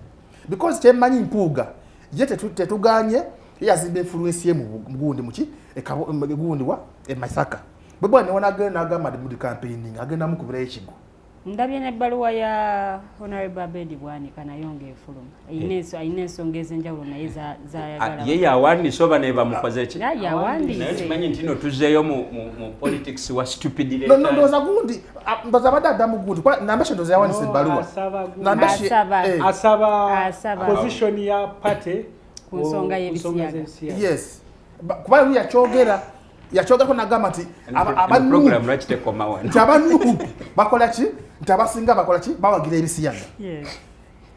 because kyemmanyi Mpuuga ye tetuganye yazimba influence ye mu gundi gundi wa Masaka bwe bwana wanagenda agamba ndi campaigning agenda mukubira ekigo ndabye n'ebbaluwa ya Honorable Abedi Bwanika nayo ng'efuluma ayina ensonga ez'enjawulo naye zayagala ye yawandiise oba ne bamukoze ki yawandiise naye kimanyi nti no tuzzeeyo mu politics wa stupid ndoza gundi mbaza badda mu gundi kwa nambeshe ndoza yawandiise ebbaluwa asaba position ya party ku nsonga y'ebisiyaga yes kuba yakyogera ko nagamba nti abantu bakola ki nti abasinga bakola ki bawagira ebisiyaga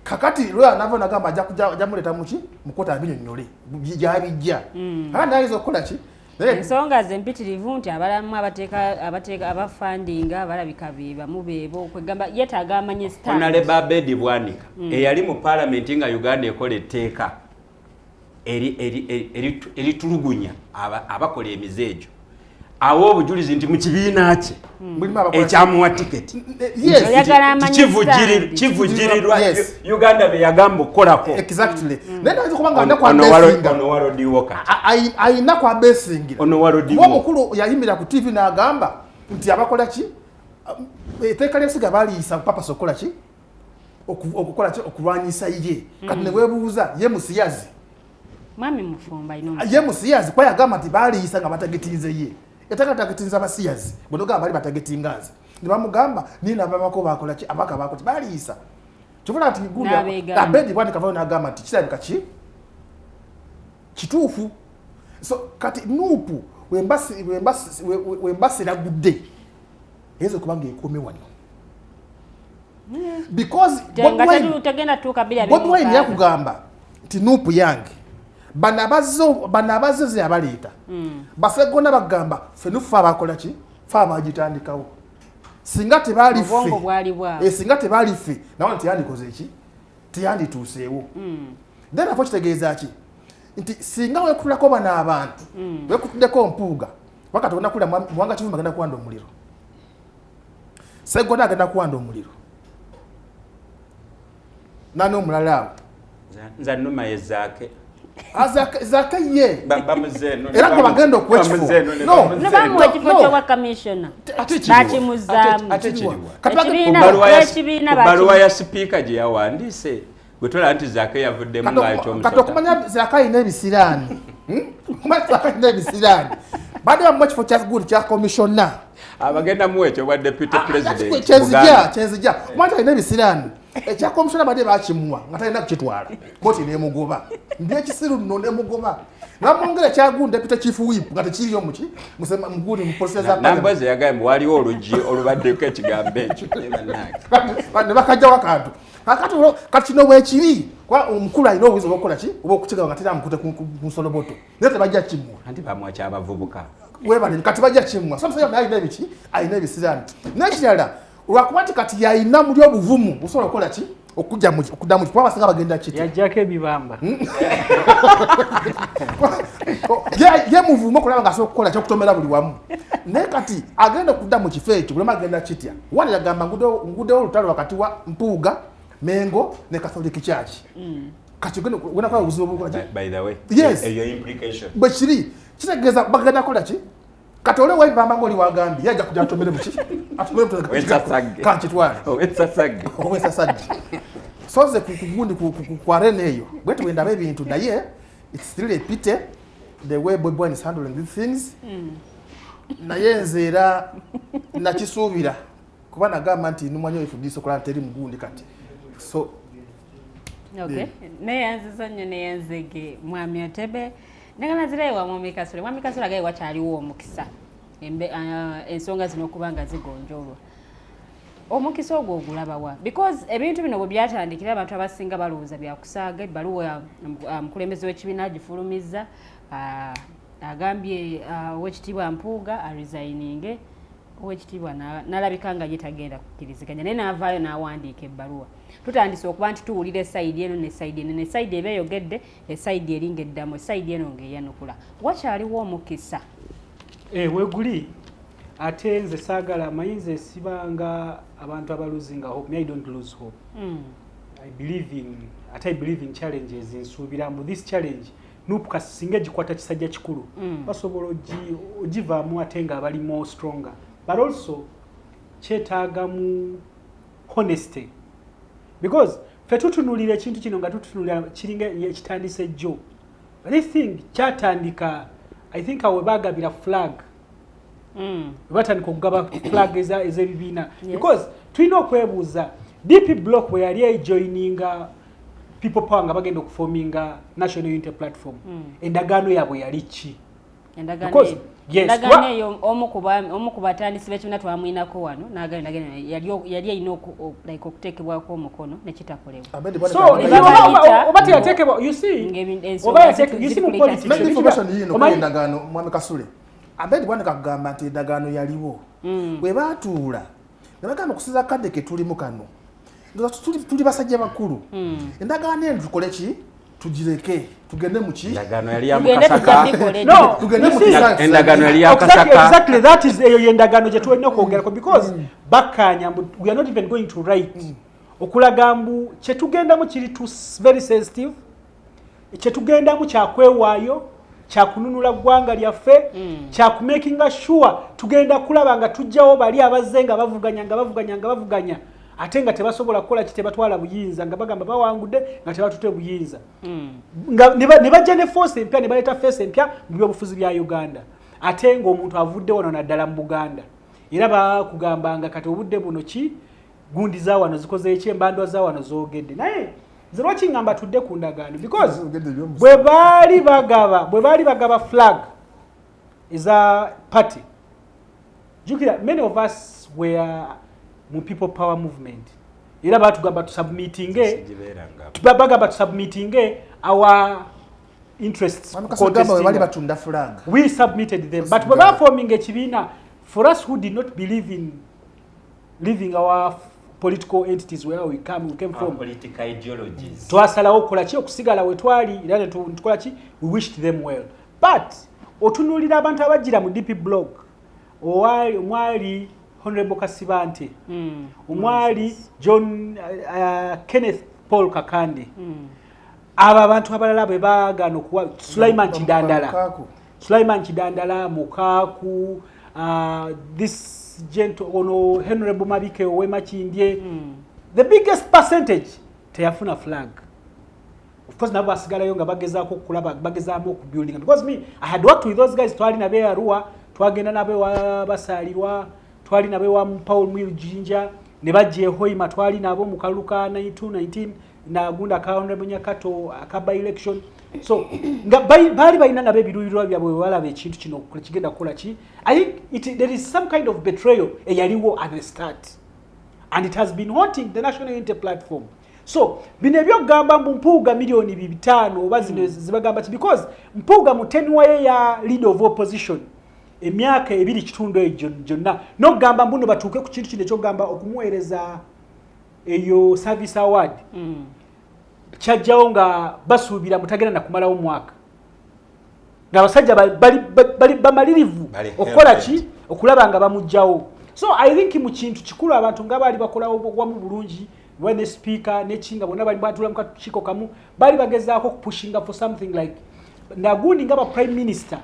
kakati lwa navo nagamba ajja muleta muki mukota abinyonyole byabijja kandi nayizo okukola ki ensonga zempitirivu nti abalamu abateeka abafandinga abalabika bebamu beebo okwegamba yetaaga amanye stand Honorable Abedi Bwanika eyali mu parliament nga Uganda ekola etteeka eritulugunya abakola emizeejo awo obujulizi nti mu kibiina kye ekyamuwa tiketi kivugirirwa Uganda be yagamba okukolako ayina kwa besingira omukulu yayimbira ku TV n'agamba nti abakola ki etteeka ly'esiga baliisa kupapasa okukola ki okulwanyisa ye kati ne weebuuza ye musiyazi Mwami Mufumba ino ye musiyazi kwa yagamba nti baliisa nga batagetinze ye yatagatagetinza abasiyazi bonoga bali batagetingaza ne bamugamba nina babako bakola ki abaka bako baliisa kivula nti gunda Abedi Bwanika kavao n'agamba nti kirabika ki kituufu so kati nuupu wembasira gudde ezo kubanga ekome wano because Bobi Wine yakugamba nti nuupu yange banabazo ze abaleeta basegona bagamba fenufa abakola ki fa bagitandikawo singa tebali ffe singa tebali ffe nawo nti yandikoze ki tiyandituuseewo then afo kitegeeza ki nti singa wekutulako bano abantu wekutuddeko Mpuuga wakati onakula muwanga Kivumba agenda kuwanda omuliro segona agenda kuwanda omuliro nani omulala awo nza nnuma ye zaake Zaka ye bamuzeno era ko bagenda okwekifo no bamwe ekifo kya commissioner bakimuzamu baluwa ya speaker gye yawandiise gwetola nti Zaka yavuddemu ng'akyo omusota kati okumanya Zaka ine ebisiraani kumanya Zaka ine ebisiraani badde bamu ekifo kya gundi kya commissioner abagenda mu ekyo bwa deputy president kyenzija kumanya ine ebisiraani ekya commissioner badde bakimuwa nga talina kukitwala koti n'emugoba byekisiru nno n'emugoba namwongera kyagundi deputy chief whip nga tekiriyo muki mugundi mupolisi za Nambooze yagamba waliwo olugi olubaddeko ekigambo ekyo ne bakajjawo akantu kati kino bwekiri kwa omukulu alina obuyinza obwokukola ki oba okukigawo nga teramukute ku nsoloboto naye tebajja kimuwa anti bamwa kyabavubuka webale kati bajja kimuwa somusajja naye alina ebiki alina ebisiraani n'ekirala lwakuba nti kati yayina muli obuvumu busobola okukola ki okudda mu kipo abasinga bagenda kiti yajjako ebibamba ye muvumu okulaba nga asobola okukola kyokutomera buli wamu naye kati agenda okudda mu kifo ekyo bulema agenda kitya wani yagamba nguddewo olutalo wakati wa Mpuuga Mengo ne Catholic Church kati wena kwa ubuzibu obukola by the way yes your implication bwe kiri kitegeeza bagenda kola ki kati ole wayibamba ng'oli wagambi yajja kujja atomere mu ki atomere mu kankitwale owensasagge soze kugundi ku arena eyo bwetu bwendaba ebintu naye it's still a pity the way Bobi Wine is handling these things naye nze era nakisuubira kuba nagamba nti numwanyi oifudisa okola nteri mugundi kati so okay neyanziza nnyo neyanzege mwami Otebe ndagala zirewa mwami Kasule agaye wakyaliwo omukisa ensonga zino okuba nga zigonjoolwa. Omukisa ogwo ogulabawa because ebintu bino bwe byatandikira abantu abasinga balowooza byakusaaga ebbaluwa mukulembeze w'ekibiina agifulumizza agambye owekitiibwa Mpuuga aresigninge owekitiibwa n'alabika nga ye tagenda kukkiriziganya naye n'avaayo n'awandiika ebbaluwa. Tutandise okuba nti tuwulira essayidi eno n'essayidi eno n'essayidi eba eyogedde essayidi eringa eddamu essayidi eno ng'eyanukula. Wakyaliwo omukisa? Weguli ate nze saagala amayinza esibanga abantu abaluzinga hope. I don't lose hope. I believe in challenges. Nsuubira mu this challenge nupuka singa gikwata kisajja kikulu basobola ogivaamu ate nga abali more stronger, but also kyetaaga mu honesty because fe tutunulira ekintu kino nga tutunulira kiringa ekitandise jjo. This thing kyatandika I think awe bagabira flag batandika okugaba flag ez'ebibiina because tulina okwebuuza DP block bwe yali ejoininga people power nga bagenda okuforminga national unity platform endagaano yaabwe yali ki? Endagaano eyo omu ku batandisi b'ekibiina twamwinako wano yali alina okuteekebwako omukono ne kitakolebwa. Oba teyateekebwa you see mu politics information yino ku endagaano Mwami Kasule Abedi bwana kagamba nti endagaano yaliwo bwe baatuula ne bagamba okusiza kadde ke tulimu kano tuli basajja bakulu endagaano eno tukole ki tugireke tugende mu ki endagaano yali ya Mukasaka tugende mu endagaano yali ya Kasaka exactly that is eyo endagaano gye tulina okwogerako because bakkaanya we are not even going to write okulaga mbu kye tugendamu kiri very sensitive kye tugendamu kyakwewaayo kyakununula ggwanga lyaffe kyakumakinga sure tugenda kulaba nga tujjawo bali abazze nga bavuganya ate nga tebasobola kukola kitebatwala buyinza nga bagamba bawangudde nga tebatute buyinza ne bajja ne force empya ne baleeta face empya mu byobufuzi bya Uganda ate ng'omuntu avudde wano naddala mu Buganda era bakugamba nga kati obudde buno ki gundi za wano zikoze eki embandwa za wano zoogedde naye nze lwaki ngamba tudde ku ndagaano because bwe baali bagaba flag eza party jukira many of us were mu people power movement era batugamba tusubmitinge our interests we submitted them but bwe baforming ekibiina for us who did not believe in living our political entities where we came from political ideologies twasalawo okukola ki okusigala we twali era tukola ki we wished them well but otunulira abantu abajjira mu DP blog omwali Honorable Kasibante omwali John Kenneth Paul Kakande aba abantu abalala bwe baagano kuwa Sulaiman Kidandala Mukaku this gentle ono Honorable Mabike Owemachindye the biggest percentage teyafuna flag. Of course nabo basigalayo nga bagezaako okulaba bagezaamu okubuilding because me I had worked with those guys twali nabe Arua twagenda nabe wa Basalirwa twali nabe wa Paul Mwiru Jinja ne bajje Hoima twali nabo mu Kaluka 19 na gunda ka Honorable Nyakato akaba election so nga bali balina nabe biruirwa byabwe balaba ekintu kino kigenda kukola ki I think there is some kind of betrayal eyaliwo at the start and it has been haunting the national unity platform. So bino ebyogamba Mpuuga milioni 5 oba zino zibagamba ki because Mpuuga mu tenure ya leader of opposition emyaka 2 kitundu ejo jonna no gamba mbuno batuuke ku kintu kino ekyogamba okumuweereza eyo service award kyajjawo nga basuubira mutagenda na kumalawo mwaka nga basajja bali bamalirivu okukola ki okulaba nga bamujjawo. So I think mu kintu kikulu abantu nga bali bakolawo wamu bulungi when the speaker ne chinga bonna bali batula mukachiko kamu bali bagezaako kupushinga for something like nagundi nga ba prime minister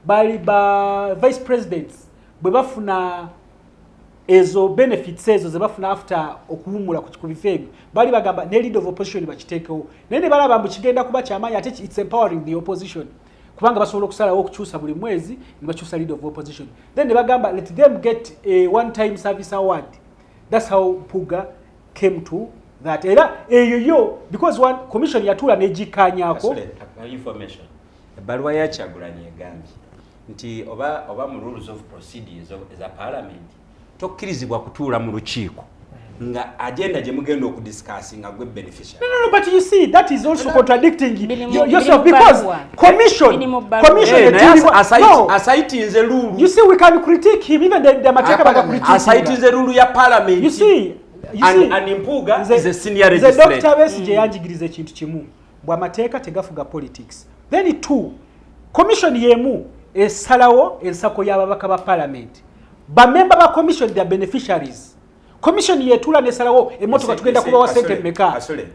bali ba vice presidents bwe bafuna ezo benefits ezo ze bafuna after okuwumula ku bifebi bali bagamba ne leader of opposition bakitekewo nene balaba mbu kigenda kuba kyamaanyi ate it's empowering the opposition kubanga basobola okusalawo okukyusa buli mwezi ne bakyusa leader of opposition then ne bagamba let them get a one time service award. That's how Mpuuga came to that era eyoyo because one commission yatula nejikanyako information ebaluwa ya Kyagulanyi egambye nti oba mu rules of procedures za parliament tokkirizibwa kutuula mu lukiiko nga agenda gye mugenda okudiscuss nga gwe beneficiary. No, but you see that is also contradicting yourself because commission asaitinze rule. You see we can critique him even the mateka baka critique. Asaitinze rule ya parliament. You see and Mpuuga is a senior legislator. The doctor Besije yanjigiriza ekintu kimu bwa mateeka tegafuga politics. Then two commission yemu esalawo ensako y'ababaka ba parliament. Ba member ba commission they are beneficiaries. Commission yetula nesalawo emotoka tugenda kubawa sente mmeka. Kasule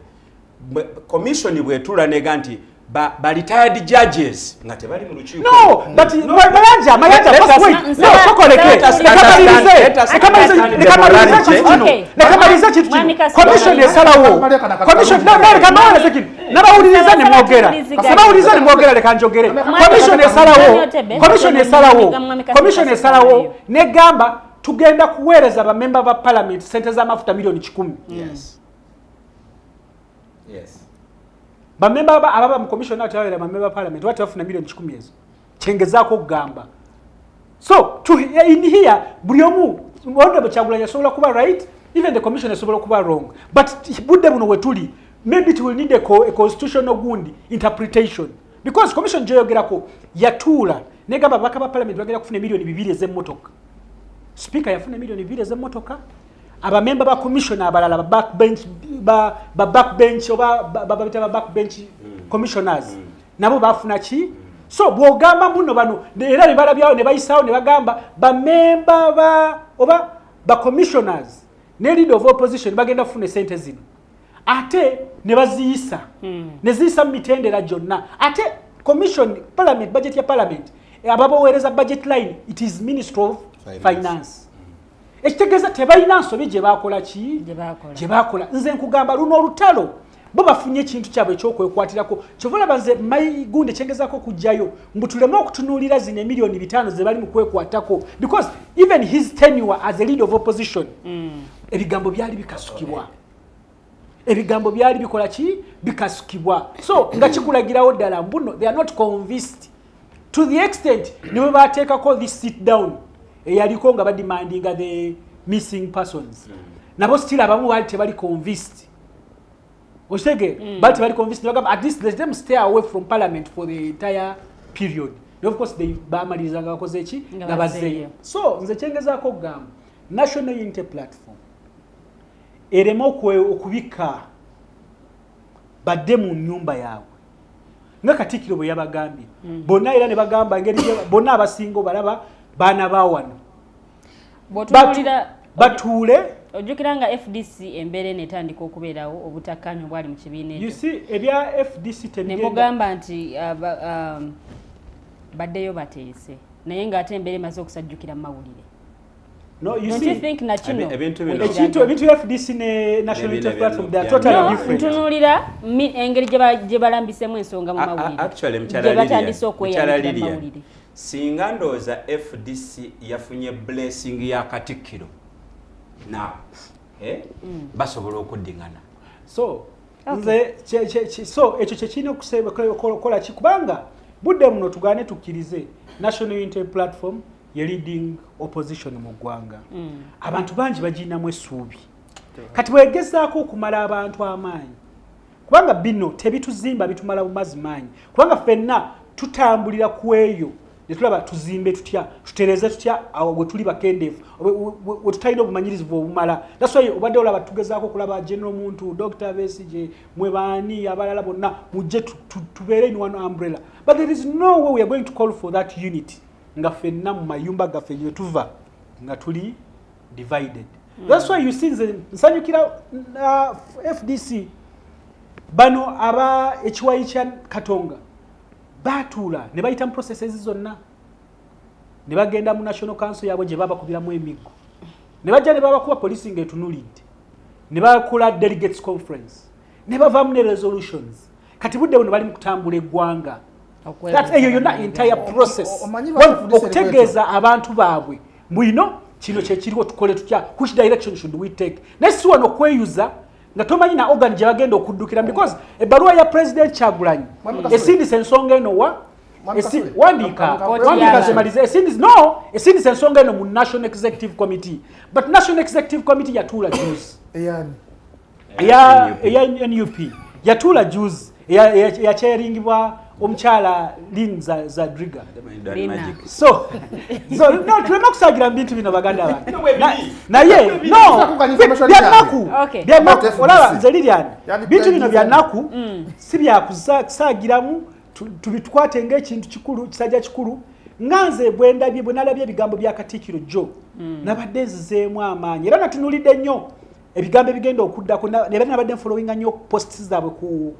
commission bwetula nega nti ba retired judges nga tebali mu lukiiko. No, but Mayanja first wait. No, sokoleke. Lekamaliza kitu. Commission yesalawo. Commission kamala sekini. Nabawuliriza ne mwogera. Nabawuliriza ne mwogera leka njogere. Commission yesalawo ne gamba tugenda kuweereza ba member ba parliament sente za mafuta milioni 10. Yes. Ba member ababa mu commission atawera ba member parliament watu bafuna milioni 10 ezo. Chengezaako kugamba. So in here buliomu wonde bachagulanya sobola kuba right, even the commission sobola kuba wrong. But budde buno wetuli maybe it will need a constitutional gundi interpretation because commission joyogerako yatula negamba baka ba parliament bagenda kufuna milioni 2 ez'emmotoka. Speaker yafuna milioni 2 ez'emmotoka. Aba member ba commissioner abalala ba backbench oba backbench commissioners nabo bafuna ki. So bwogamba muno bano era ne balabyawo ne bayisawo ne bagamba ba member ba commissioners ne leader of opposition bagenda kufuna sente zino ate ne baziyisa ne ziyisa mitendera jonna ate commission parliament budget ya parliament ababowereza budget line it is Ministry of Finance. Ekitegeza tebalina nsobi gye bakola ki gye bakola nze nkugamba luno olutalo bo bafunye ekintu kyabwe eky'okwekwatirako kyovola banze mayigunde kyengezako kujjayo mbutulemu okutunuulira zino milioni 5 ze bali mu kwekwatako because even his tenure as a leader of opposition ebigambo byali bikasukibwa ebigambo byali bikola ki bikasukibwa so nga kikulagirawo ddala mbuno they are not convinced to the extent niwe bateekako this sit down eyaliko nga bademandinga the missing persons nabo still abamu bali tebali convinced oshege bali tebali convinced bagamba at least let them stay away from parliament for the entire period and of course they bamalizanga bakoze eki nga bazeyo so nze kyengezaako okugamba national unity platform erema okubika badde mu nyumba yaabwe nga Katikkiro bwe yabagambye bonna era ne bagamba ngeri bonna abasingo balaba bana bawano batule ojukiranga FDC embere netandika okubeerawo obutakkaanya bwali mu kibiina ekyo. You see ebya FDC temugenda mugamba nti baddeyo bateese naye ng'ate embere emaze okusajjukira mu mawulire. No, you don't see, you think na kino ebintu FDC ne National Unity Platform they are totally different. Ntunulira engeri gye balambisemu ensonga mu mawulire. Actually mchalaliria singa ndooza FDC yafunye blessing ya Katikkiro now basobola okuddingana so nze so ekyo kyekirina okukola kikubanga budde muno tugaane tukkirize National Unity Platform ye leading opposition mu ggwanga abantu bangi baginamu essuubi kati bwegezaako okumala abantu amaanyi kubanga bino tebituzimba bitumala bumazi maanyi kubanga ffenna tutambulira ku eyo ne tulaba tuzimbe tutya tutereze tutya awo bwe tuli bakendeefu bwe tutalina obumanyirizivu obumala that's why obadde olaba tugezaako okulaba general muntu Dr. Besije mwebaani abalala bonna mujje tubeere in one umbrella but there is no way we are going to call for that unity nga ffenna mu mayumba gaffe gye tuva nga tuli divided that's why you see nsanyukira FDC bano aba ekiwayi kya Katonga batula ne bayita mu processes zonna ne bagenda mu National Council yabo gye babakubiramu emiggo ne bajja ne babakuba police ng'etunulidde ne bakola delegates conference ne bavaamu ne resolutions kati budde buno bali mu kutambula eggwanga that's yonna entire process okutegeeza abantu baabwe mbwino kino kyekiriwo tukole tutya which direction should we take nesi wano okweyuza nga tomanyi na organ gye bagenda okuddukira because ebbaluwa ya president Kyagulanyi esindisa ensonga eno wa wandika zemalize esindi ensonga eno mu National Executive Committee, but National Executive Committee yatula juice ya NUP yatula juice ya chairingibwa omukyala Linza Zadriga. So no tulema kusagira bintu bino baganda abantu naye byanaku olaba nze Lilian bintu bino byanaku si byakusagiramu tubikwate ng'ekintu kikulu kisajja kikulu nganze bwe nalabye ebigambo bya Katikkiro Joe nabadde nzizeemu amaanyi era natunulidde nnyo ebigambo ebigenda okuddako nabadde followinga nnyo posts zaabwe ku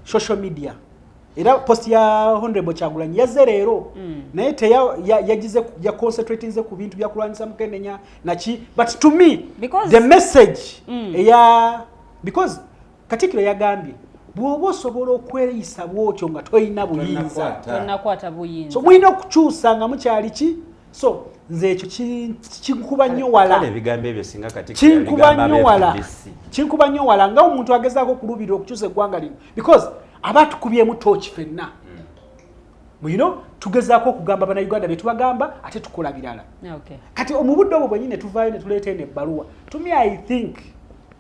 social media. Era post ya Honorable Kyagulanyi yazze leero naye yagize ya concentrating ku bintu bya kulwanyisa Mukenenya nachi, but to me the message because Katikkiro yagambye bw'oba osobola okweyisa bw'otyo nga toyina buyinza so mulina okukyusa nga mukyali ki so nze ekyo kinkuba nnyo wala kinkuba nnyo wala nga omuntu agezaako okulubirira okukyusa eggwanga lino because abatukubyemu tooki fenna tugezaako okugamba bannayuganda betubagamba ate tukola birala kati omubudde obwo bwenyine tuvaayo ne tuleeta eno ebbaluwa to me I think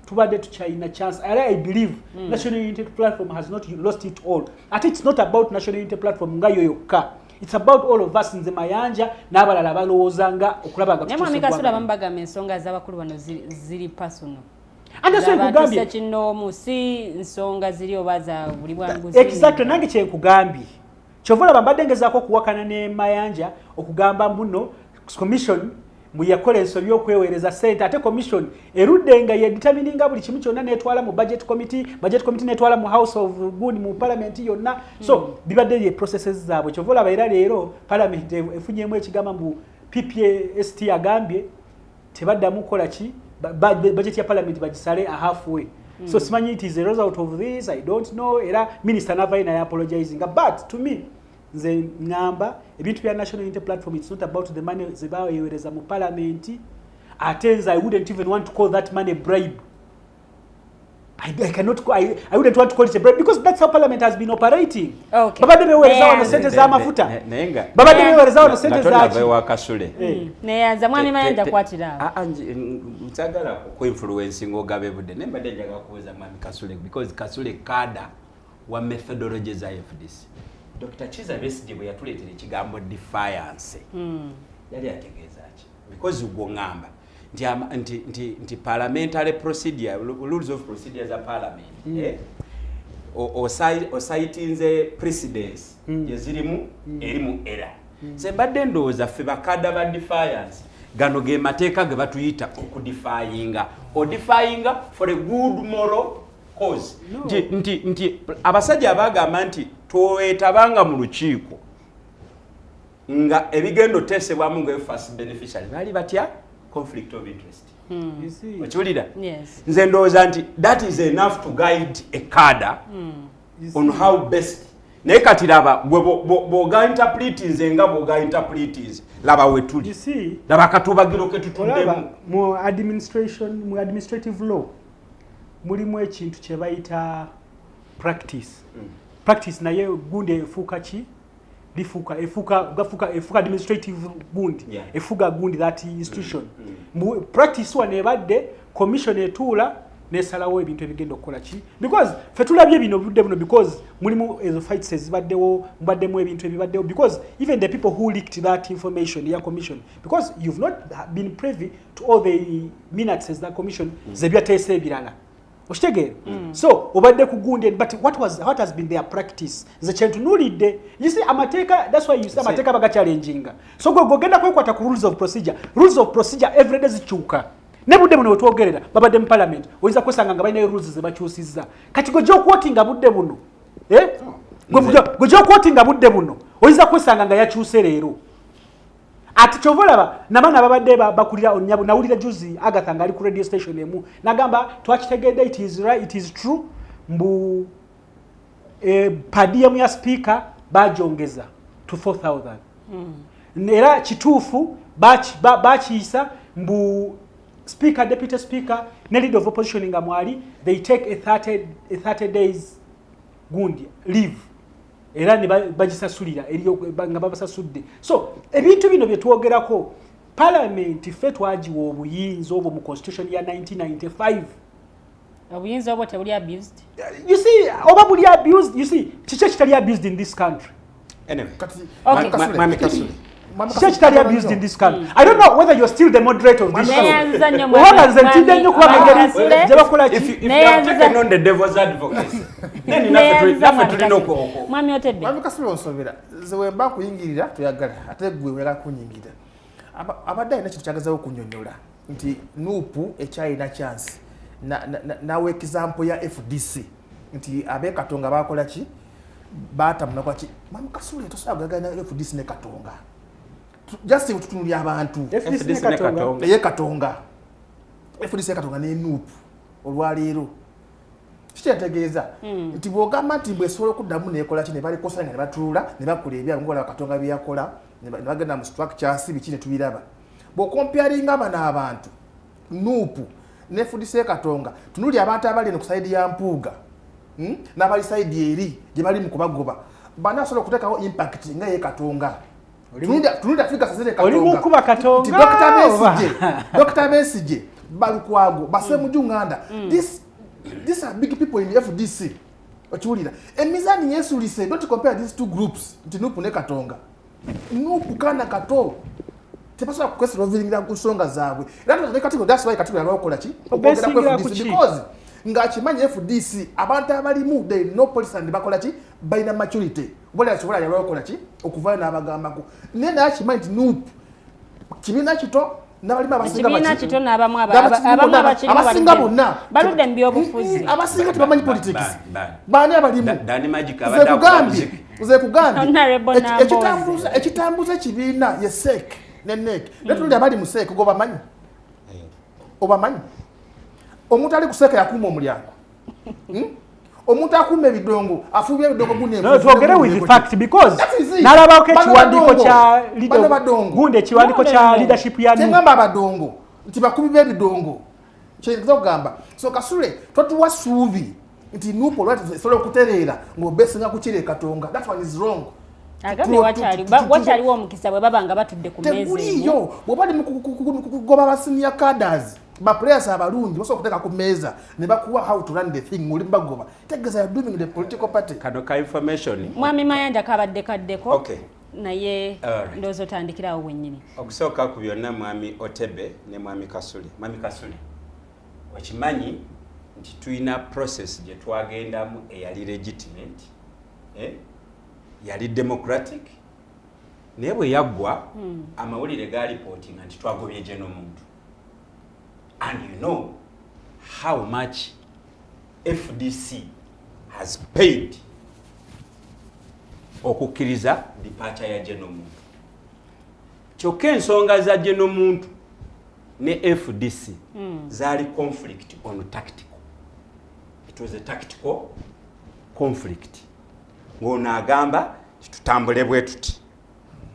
tubadde tukyalina chance. I believe National Unity Platform has not lost it all. Ate it's not about National Unity Platform nga yo yokka. It's about all of us nze Mayanja n'abalala balowoozanga okulaba nga tukyusa. Nyamwe Kasule bambagamba ensonga z'abakulu bano ziri personal. Anda nkugambye kinoomu si nsonga ziri oba za buli bwanguzi. Exactly nange kye nkugambye. Kyovola bambadde ngezaako okuwakana ne Mayanja okugamba mbuno commission muyakola ensobi okweweereza ssente ate commission erudde nga yedetermininga buli kimu kyonna netwala mu budget committee netwala mu house of good mu parliament yonna so bibadde ye processes zaabwe kyovola bayira leero parliament efunyemu ekigamba mu PPST agambye tebaddamu kukola ki budget ya parliament bagisale a halfway so simanyi it is a result of this I don't know era minister navaina ya apologizing but to me nze ngamba ebintu bya National Unity Platform it's not about the money zebaweereza mu parliament atenza I wouldn't even want to call that money bribe. I wouldn't want to call it a bribe because that's how parliament has been operating. Okay. Babade beweereza wana sente za mafuta. Babade beweereza wana sente za Katonga wa Kasule. Neyanza mwami Mayanja kwatira. Mtagala ko influencing ogabe budde nembadde njaga kuweza mwami Kasule because Kasule kada wa methodology za FDC. Dr. Chiza Besigye bwe yatuleetera ekigambo defiance yali ategeeza ki because ugwo ngamba nti parliamentary procedure rules of procedure za parliament ositinze precedence yezirimu erimu era sembadde ndowooza ffe bakada ba defiance gano ge mateeka ge batuyita okudefyinga odefyinga for a good moral cause nti abasajja abagamba nti twetabanga mu lukiiko nga ebigendo tesebwamu nga first beneficiary bali batya conflict of interest okiwulira nze ndowooza nti that is enough to guide a cadre on how best naye kati laba bw'oga interpretinze nga bw'oga interpretinze laba wetuli laba katubagiro ke tutuddemu mu administrative law mulimu ekintu kye bayita practice naye gundi efuuka ki efuuka administrative gundi efuga gundi that institution practice wane ebadde commission etuula nesalawo ebintu ebigenda okukola ki because fe tulabye bino budde buno because mulimu ezo fights ezibaddewo mubaddemu ebintu ebibaddewo because even the people who leaked that information ya commission because you've not been privy to all the minutes as that commission zebyateesa ebirala Oshtegere. So obadde kugunde but what has been their practice ze chentunulidde you see amateka that's why you see amateka baga challenginga so gogenda kwekwata ku rules of procedure every day zichuka nebudde buno otwogerera babadde mu parliament oyinza kwesanga nga balina rules ze bakyusizza kati gojo quoting abudde buno gojo quoting abudde buno oyinza kwesanga nga yakyuse leero ati chovolaba nabana babadde bakulira onyabu nawulira juzi Agatha ngali ku radio station emu nagamba twakitegedde it is right it is true mbu padium ya speaker bajongeza to 4000 era kituufu bachiisa mbu speaker deputy speaker ne leader of opposition nga mwali they take a 30 days gundi leave era ne bagisasulira nga babasasudde. So ebintu bino bye twogerako Parliament ffe twagiwa obuyinza obwo mu Constitution ya 1995. Obuyinza obwo tebuli abused. You see, oba buli abused, you see, chiche kitali abused in this country. Anyway, Okay. Chiche kitali abused in this country. I don't know whether you're still the moderator of this show. If you have taken on the devil's advocacy, then enough to know. Mwami Otebe. Mwami Kasule onsonvera, zewe mba kuyingirira tuyagala ate gwe wera kunyingira. Abadde alina kintu kyagazawo okunyonnyola nti nuupu ekyalina chance nawe example ya FDC nti abe Katonga bakola ki batamuna kwa ki Mwami Kasule tosobola kugagana FDC ne Katonga just tutunuli abantu FDC ne Katonga ye Katonga FDC Katonga ne nuupu olwaleero kitegeeza nti bwogamba nti bwesobola okuddamu nekola ki ne bali kosanga ne batuula ne bakola ebyabwe ngola Katonga byakola ne bagenda mu structures biki ne tubiraba bw'okomparinga abana abantu nuupu ne FDC Katonga tunuli abantu abali ne ku side ya Mpuuga n'abali side eri gye bali mu kubagoba bana asobola okuteekawo impact nga ye Katonga tunuli Afrika sasere Katonga oli mukuba Katonga Dr. Mesije balukwago basemu nganda these are big people in FDC okiwulira emizani yesulise don't compare these two groups nti nuupu ne Katonga nuupu kana kato tepasobola kukwesera oviringira ku nsonga zaabwe era ne Katikkiro that's why Katikkiro yalwakola ki okwogera ku FDC because ng'akimanyi FDC abantu abalimu they no policy and bakola ki balina maturity bola kisobola yalwakola ki okuvayo n'abagambako naye naye akimanyi nti nuupu kibiina kito n'abalimu abasinga bonna baludde mu byobufuzi abasinga tebamanyi politics baani abalimu ze kugambye ekitambuza ekibiina ye SEC ne NEC netulinde abali mu SEC obamanyi omuntu ali ku SEC yakuuma omulyango omuntu akuuma ebidongo afuubya ebidongo twogere with fact because nalabako ekiwandiiko kya gunde ekiwandiiko kya leadership ya tengamba abadongo nti bakubi b'ebidongo kyengeza okugamba so Kasule totuwa ssuubi nti nuupu olwati esobola okutereera ng'obeesinga ku kiri Katonga that one is wrong. Agambe wakyaliwo omukisa bwe baba nga batudde ku meeza teguliyo bw'obali mu kugoba ba senior cadres baplayers abalungi basobola okuteeka ku meeza ne bakuwa how to run the thing muli bagoba tegeeza you're doing the political party kano ka information Mwami Mayanja kabadde kaddeko naye ndowooza otandikirawo wennyini okusooka ku byonna Mwami Otebe ne Mwami Kasule okimanyi nti tulina process gye twagendamu eyali legitimate yali democratic naye bwe yaggwa amawulire ga reporting nti twagobye gye n'omuntu and you know how much FDC has paid okukkiriza departure ya gye n'omuntu kyokka ensonga za gye n'omuntu ne FDC zaali conflict on tactical. It was a tactical conflict. Ng'ono agamba tutambule bwe tuti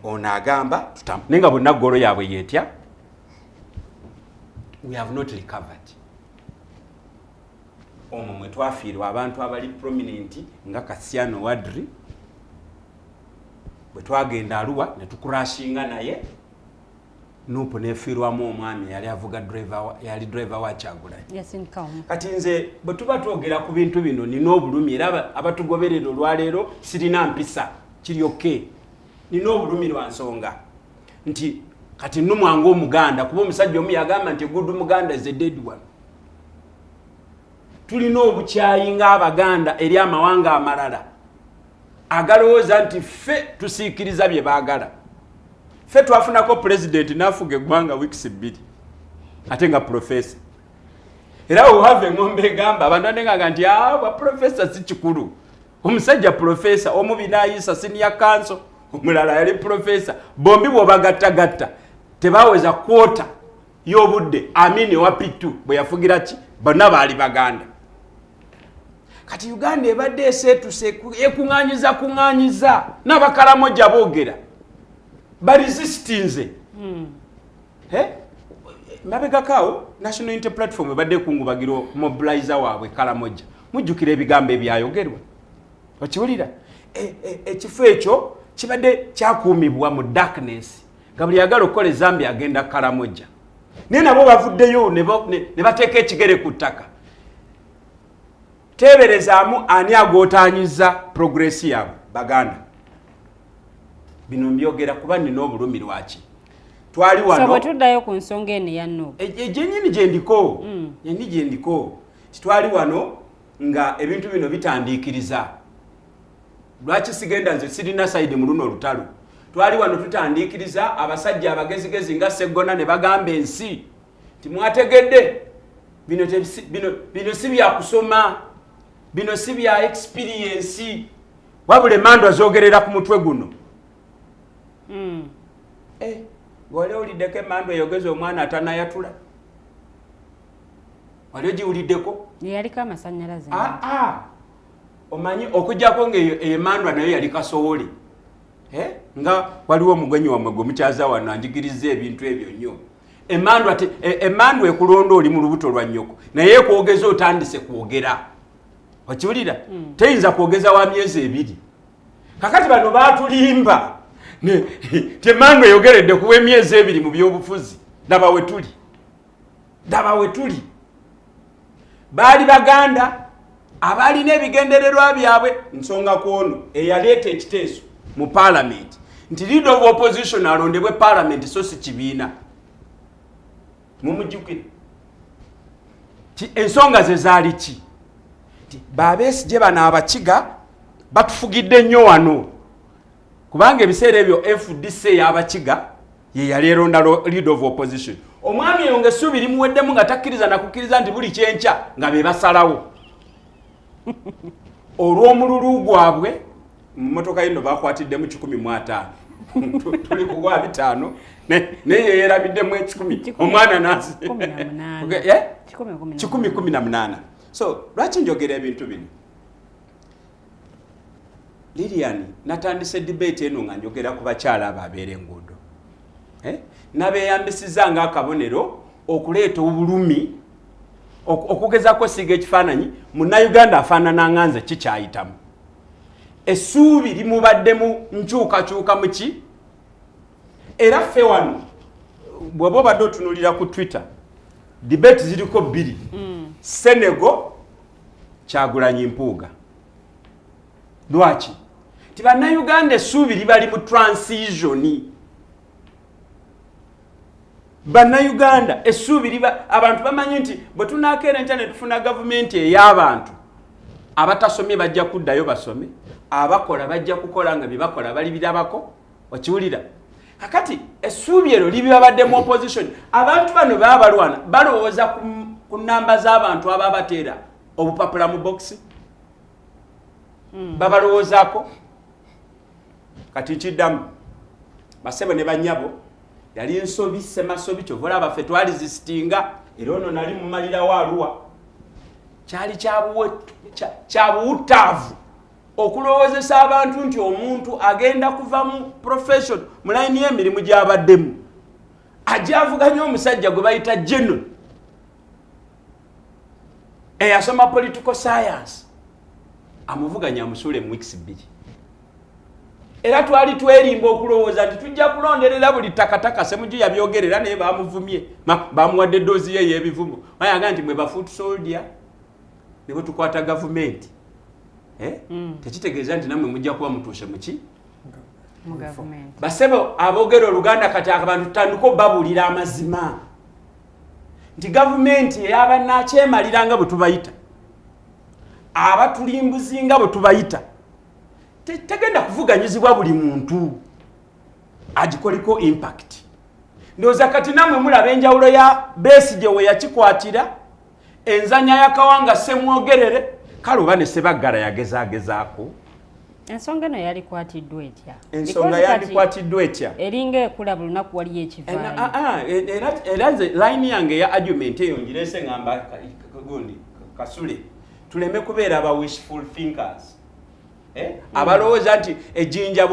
ono agamba nenga bonna ggolo yaabwe yetya we have not recovered. Omwo mwe twafiirwa abantu abali prominent nga Kasiano Wadri bwe twagenda Arua ne tukurashinga naye nuupu nefiirwamu omwami yali avuga driver wa Kyagulanyi. Kati nze bwe tuba twogera ku bintu bino nina obulumi era abatugoberera olwaleero sirina mpisa kiryoke nina obulumi lwa nsonga nti kati nnumwanga Omuganda kuba omusajja omu yagamba nti good Muganda is a dead one. Tulina obukyayi ng'Abaganda eri amawanga amalala agalowooza nti ffe tusiikiriza bye baagala. Ffe twafunako president n'afuga eggwanga weeks 2 ate nga professor. Era ohave ng'ombe egamba abantu anengaga nti ba professor si kikulu. Omusajja professor omubi n'ayisa senior council omulala yali professor bombi bw'obagattagatta tebaweza kwota y'obudde Amini wa P2 bwe yafugira ki bonna baali Baganda. Kati Uganda ebadde eseetuse ekuŋŋaanyiza n'abakalamoja boogera baresistinze mabegakaawo National Unity Platform ebadde ekungubagira mobilizer waabwe Kalamoja mujjukira ebigambo ebyayogerwa okiwulira ekifo ekyo kibadde kyakuumibwa mu darkness nga buli yagala okukola ezambi agenda Karamoja naye nabo bavuddeyo ne bateeka ekigere ku ttaka. Teeberezaamu ani agootaanyiza progressi yaabwe Baganda. Bino mbyogera kuba nina obulumi lwaki. Twali wano. So tuddayo ku nsonga eno ya Nuupu. Jennyini gyendiko. Yenni gyendiko. Twali wano nga ebintu bino bitandiikiriza. Lwaki sigenda nze sirina side mu luno olutalo. Twali wano tutandiikiriza abasajja abagezigezi nga Seggona ne bagamba ensi. Timwategedde. Bino si bya kusoma. Bino si bya experience. Wabule mando azogerera ku mutwe guno. Wale uliddeko emandwa eyogeza omwana atanayatula. Wale ogiwuliddeko? Yaliko amasannyalaze. Omanyi okujjako ng'emandwa nayo yali kasowole. Nga waliwo omugwenyi wamwe gwe mukyaza wano anjigiriza ebintu ebyo nnyo. Emandwa ekulonda oli mu lubuto lwa nnyoko naye kwogeza otandise kwogera. Okiwulira? Teyinza kwogeza wa myezi 2. Kakati bano baatulimba. Temandwa eyogeredde kuwa emyezi 2 mu byobufuzi. Daba we tuli. Baali Baganda abalina ebigendererwa byabwe nsonga kwono eyaleeta ekiteeso mu parliament nti leader of opposition alondebwe parliament so si kibiina. Mumujjukire ensonga ze zaali ki? Babesigye bano abakiga batufugidde nnyo wano kubanga ebiseera ebyo FDC y'abakiga ye yali eronda leader of opposition. Omwami eyo ng'essuubi limuweddemu nga takkiriza na kukkiriza nti buli kyenkya nga be basalawo. Olw'omululu gwabwe mu mmotoka yino bakwatiddemu 15 tuli ku 5 naye yeerabiddemu 10 omwana nasi 18. So lwaki njogera ebintu bino? Lilian natandise debate eno nga njogera ku bakyala ababeera enguudo. Nabeeyambisiza ng'akabonero okuleeta obulumi okugezako siga ekifaananyi Munnayuganda afaanana nga nze kikyayitamu. Essuubi limubaddemu nkyukakyuka mu ki? Era ffe wano bw'oba obadde otunuulira ku Twitter debate ziriko 2. Senegal Kyagulanyi Mpuuga. Lwaki? Ti Bannayuganda essuubi libali mu transition. Bannayuganda essuubi liba abantu bamanyi nti bwe tunaakeera enkya ne tufuna gavumenti ey'abantu abatasomye bajja kuddayo basome, abakola bajja kukola nga bye bakola bali birabako. Okiwulira? Kakati essuubi ero libibabadde mu opposition. Abantu bano baabalwana balowooza ku nnamba z'abantu ababateera obupapula mu box. Babalowoozaako. Kati kiddamu basebo ne bannyabo yali ensobi semasobi kyovola abaffe twali zisitinga era ono nali mumalirawo Arua. Kyali kyabuwuttaavu okulowoozesa abantu nti omuntu agenda kuva mu profession mu layini y'emirimu gy'abaddemu ajavuganya omusajja gwe bayita general eyasoma political science amuvuganya amusuule mu weeks 2. Era twali twerimba okulowooza nti tujja kulonderera buli takataka Ssemujju yabyogerera naye bamuvumye bamuwadde doozi ye y'ebivumo. Bayaga nti mwe bafuutu soldier ne bwe tukwata gavumenti. Tekitegeeza nti nammwe mujja kuba mutuuse mu ki? Mu gavumenti. Basebo aboogera Oluganda kati abantu tutandika obbabuulira amazima nti gavumenti ey'abannakyemalira nga bwe tubayita, abatulimbuzi nga bwe tubayita, tegenda kuvuganyizibwa buli muntu agikoliko impact. Ndowooza kati nammwe mulaba enjawulo ya Besigye we yakikwatira, enzanya ya Kawanga Ssemwogerere, kale oba ne Ssebaggala yagezaagezaako. Ensonga eno yalikwatiddwa etya? Ensonga yalikwatiddwa etya? Eringa ekula buli lunaku waliyo ekivaayo. Era nze layini yange eya argument eyo ngirese ngamba gundi Kasule tuleme kubeera aba wishful thinkers. Abalowooza nti ejjinja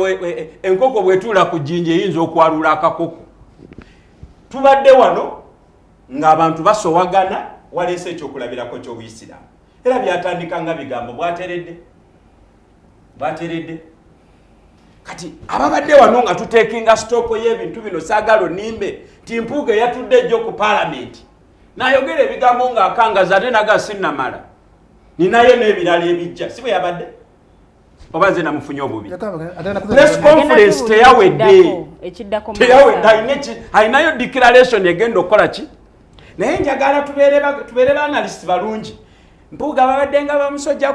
enkoko bw'etuula ku jjinja eyinza okwalula akakoko. Tubadde wano ng'abantu basowagana waleese ekyokulabirako ky'Obuyisiraamu. Era byatandika nga bigambo bwateredde. kati ababadde wano nga tutekinga stoko y'ebintu bino saagalo nimbe ti Mpuuga yatudde ejjo ku parliament n'ayogera ebigambo ng'akangaza ate naga sinnamala ninayo n'ebirala ebijja si bwe yabadde oba nze namufunye obubi press conference teyawedde ayinayo declaration egenda okukola ki naye njagala tubeere analyst balungi Mpuuga babadde nga bamusojja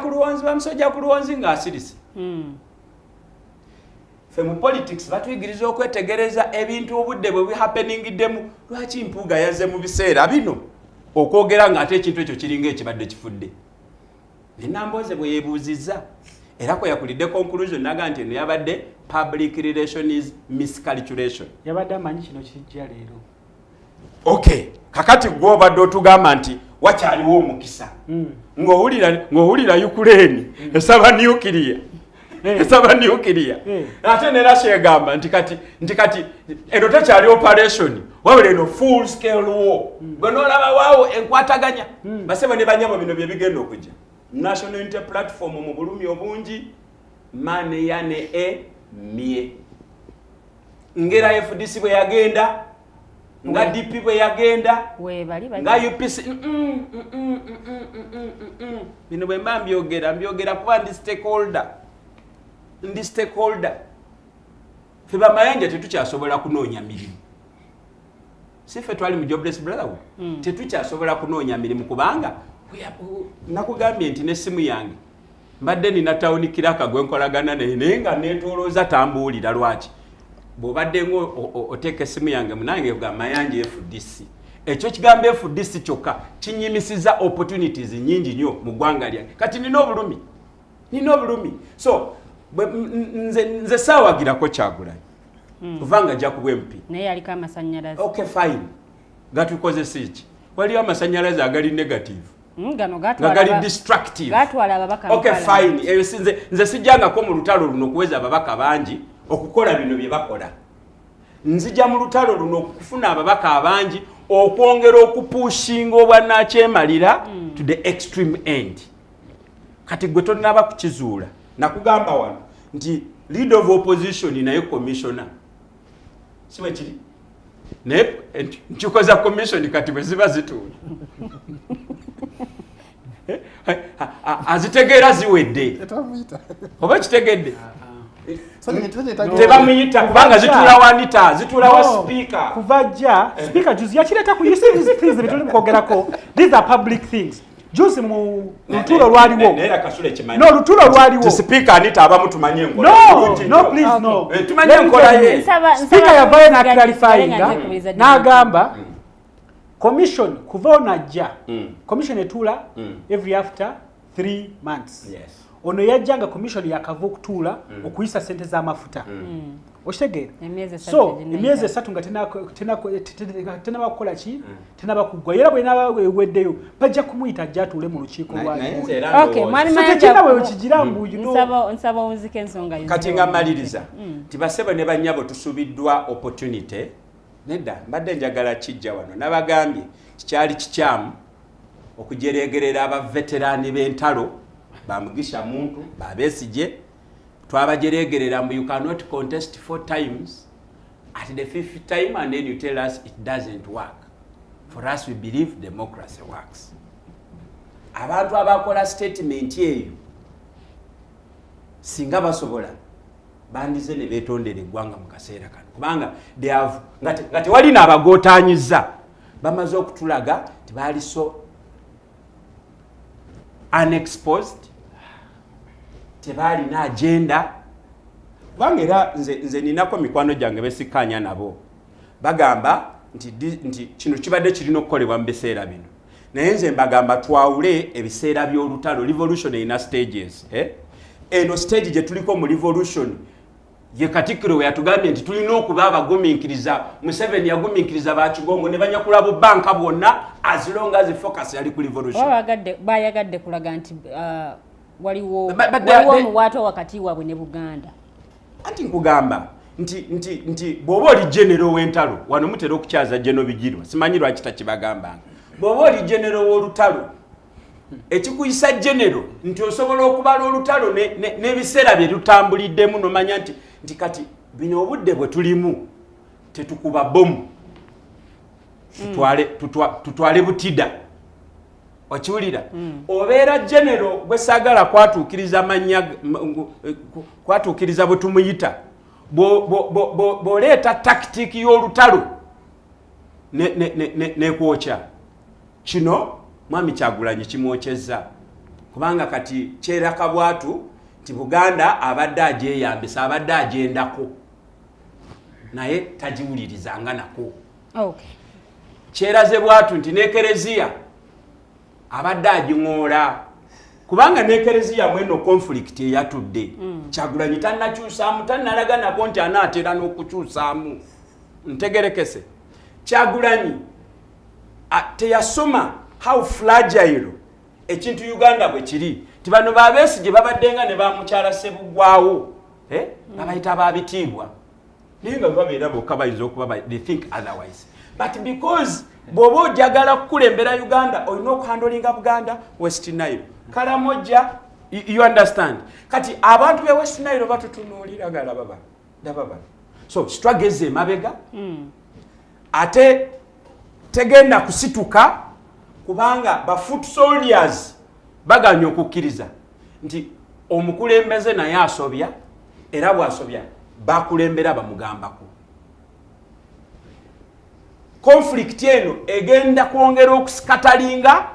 ku luwonzi ng'asirise fe mu politics batuyigiriza okwetegereza ebintu obudde bwe bihappeningiddemu lwaki Mpuuga yazze mu biseera bino okwogera ng'ate ekintu ekyo kiringa ekibadde kifudde nenamboze bwe yeebuuzizza era kwe yakulidde conclusion naga nti eno yabadde public relations miscalculation yabadde amanyi kino kijja leero okay kakati gwe obadde otugamba nti wakyaliwo omukisa ng'owulira Ukraine esaba nuclear ate ne Russia egamba nti kati eno tekyali operation wabula eno full scale war gwe n'olaba waawo enkwataganya baseba ne banyabo bino bye bigenda okujja National Unity Platform mu bulumi obungi mane yane mie ngera FDC bwe yagenda nga DP bwe yagenda nga UPC bino bwe mbyogera kuba ndi stakeholder fe bamayanja tetukyasobola kunoonya mirimu si fe twali mu jobless brotherhood tetukyasobola kunoonya mirimu kubanga nakugambye nti n'essimu yange mbadde nina tawuni kiraka gwe nkolagana naye nga neetolooza tambuulira lwaki bw'obadde oteeka essimu yange munange ga Mayanja FDC ekyo kigambo FDC kyokka kinyimisiza opportunities nyingi nnyo mu ggwanga lyange kati nina obulumi so nze saawagirako Kyagulanyi kubanga ajja kuba MP naye aliko amasannyalaze okay fine gatukozesa ki waliyo amasannyalaze agali negative gali destructive okay fine nze sijjangako mu lutalo luno okuweza ababaka bangi okukola bino bye bakola nzija mu lutalo luno okufuna ababaka abangi okwongera okupushinga obwannakyemalira to the extreme end kati gwe tonaba kukizuula nakugamba wano nti leader of opposition naye commissioner siwe kiri naye nkikoza commission kati bwe ziba zituula azitegeera ziwedde oba kitegedde tebamuyita kubanga zituula wanita zituula wa speaker kuva jja speaker juzi yakireta ku you see these things bituli mukwogerako these are public things juzi mu lutulo lwaliwo nera Kasule kimanyi no lutulo lwaliwo speaker anita abamu tumanye enkola no please no tumanye enkola ye speaker yavayo na clarifyinga n'agamba commission kuva onajja commission etula every after 3 months ono yajjanga commission yakava okutuula okuyisa sente z'amafuta okitegeera so emyezi esatu nga tenaba kukola ki tenaba kuggwa era bwenaba eweddeyo bajja kumuyita ajja atuule mu lukiiko kati nga maliriza nti basebo ne bannyabo tusubiddwa opportunity nedda mbadde njagala kijja wano nabagambye kikyali kikyamu okujeregerera abaveteraani b'entalo bamugisha muntu babesije twabajeregerera mbu you cannot contest 4 times at the 5th time and then you tell us it doesn't work. For us we believe democracy works. Abantu abakola statement eyo singa basobola bandize ne betondere eggwanga mu kaseera kano kubanga they have ngati wali n'abagootaanyiza bamaze okutulaga tibali so unexposed tebali na agenda kubanga era nze ninako mikwano gyange besikanya nabo bagamba nti kino kibadde kirina okukolebwa mu biseera bino naye nze mbagamba twawule ebiseera by'olutalo revolution ina stages eno stage gye tuliko mu revolution ye Katikkiro we yatugambye nti tulina okuba abagumiikiriza Museveni yagumiikiriza bakigongo ne banyakula bu banka bwonna as long as the focus yali ku revolution bayagadde kulaga nti waliwo omuwaato wakati waabwe ne Buganda anti nkugamba nti bw'oba oli genero w'entalo wano mutera okukyaza geno bigirwa simanyi lwaki takibagambanga bw'oba oli genero w'olutalo ekikuyisa genero nti osobola okubala olutalo n'ebiseera bye lutambuliddemu nomanya nti nti kati bino obudde bwe tulimu tetukuba bomu tutwale butida okiwulira obeera genero gwe saagala kwatuukiriza manya kwatuukiriza bwe tumuyita bw'oleeta takitiki y'olutalo nekwokya kino mwami Kyagulanyi kimwokyezza kubanga kati kyeraka bwatu nti Buganda abadde agyeyambisa abadde agyendako naye tagiwulirizanga nako kyeraze bwatu nti n'ekereziya abadde agiŋoola kubanga n'ekereziya mweno conflict eyatudde Kyagulanyi tannakyusaamu tannalaga nako nti anaatera n'okukyusaamu ntegerekese Kyagulanyi teyasoma how fragile ekintu Uganda bwe kiri ti bano Besigye babaddenga ne bamukyala Ssebuggwawo babayita ababitiibwa naye nga babeera bokka bayinza okuba they think otherwise but because bw'oba ojagala kukulembera Uganda olina okuhandolinga Buganda West Nile Karamoja you understand kati abantu be West Nile batutunuulira galababa so struggles emabega ate tegenda kusituka kubanga ba foot soldiers baganya okukkiriza nti omukulembeze naye asobya era bw'asobya bakulembera bamugambako conflict eno egenda kwongera okusikatalinga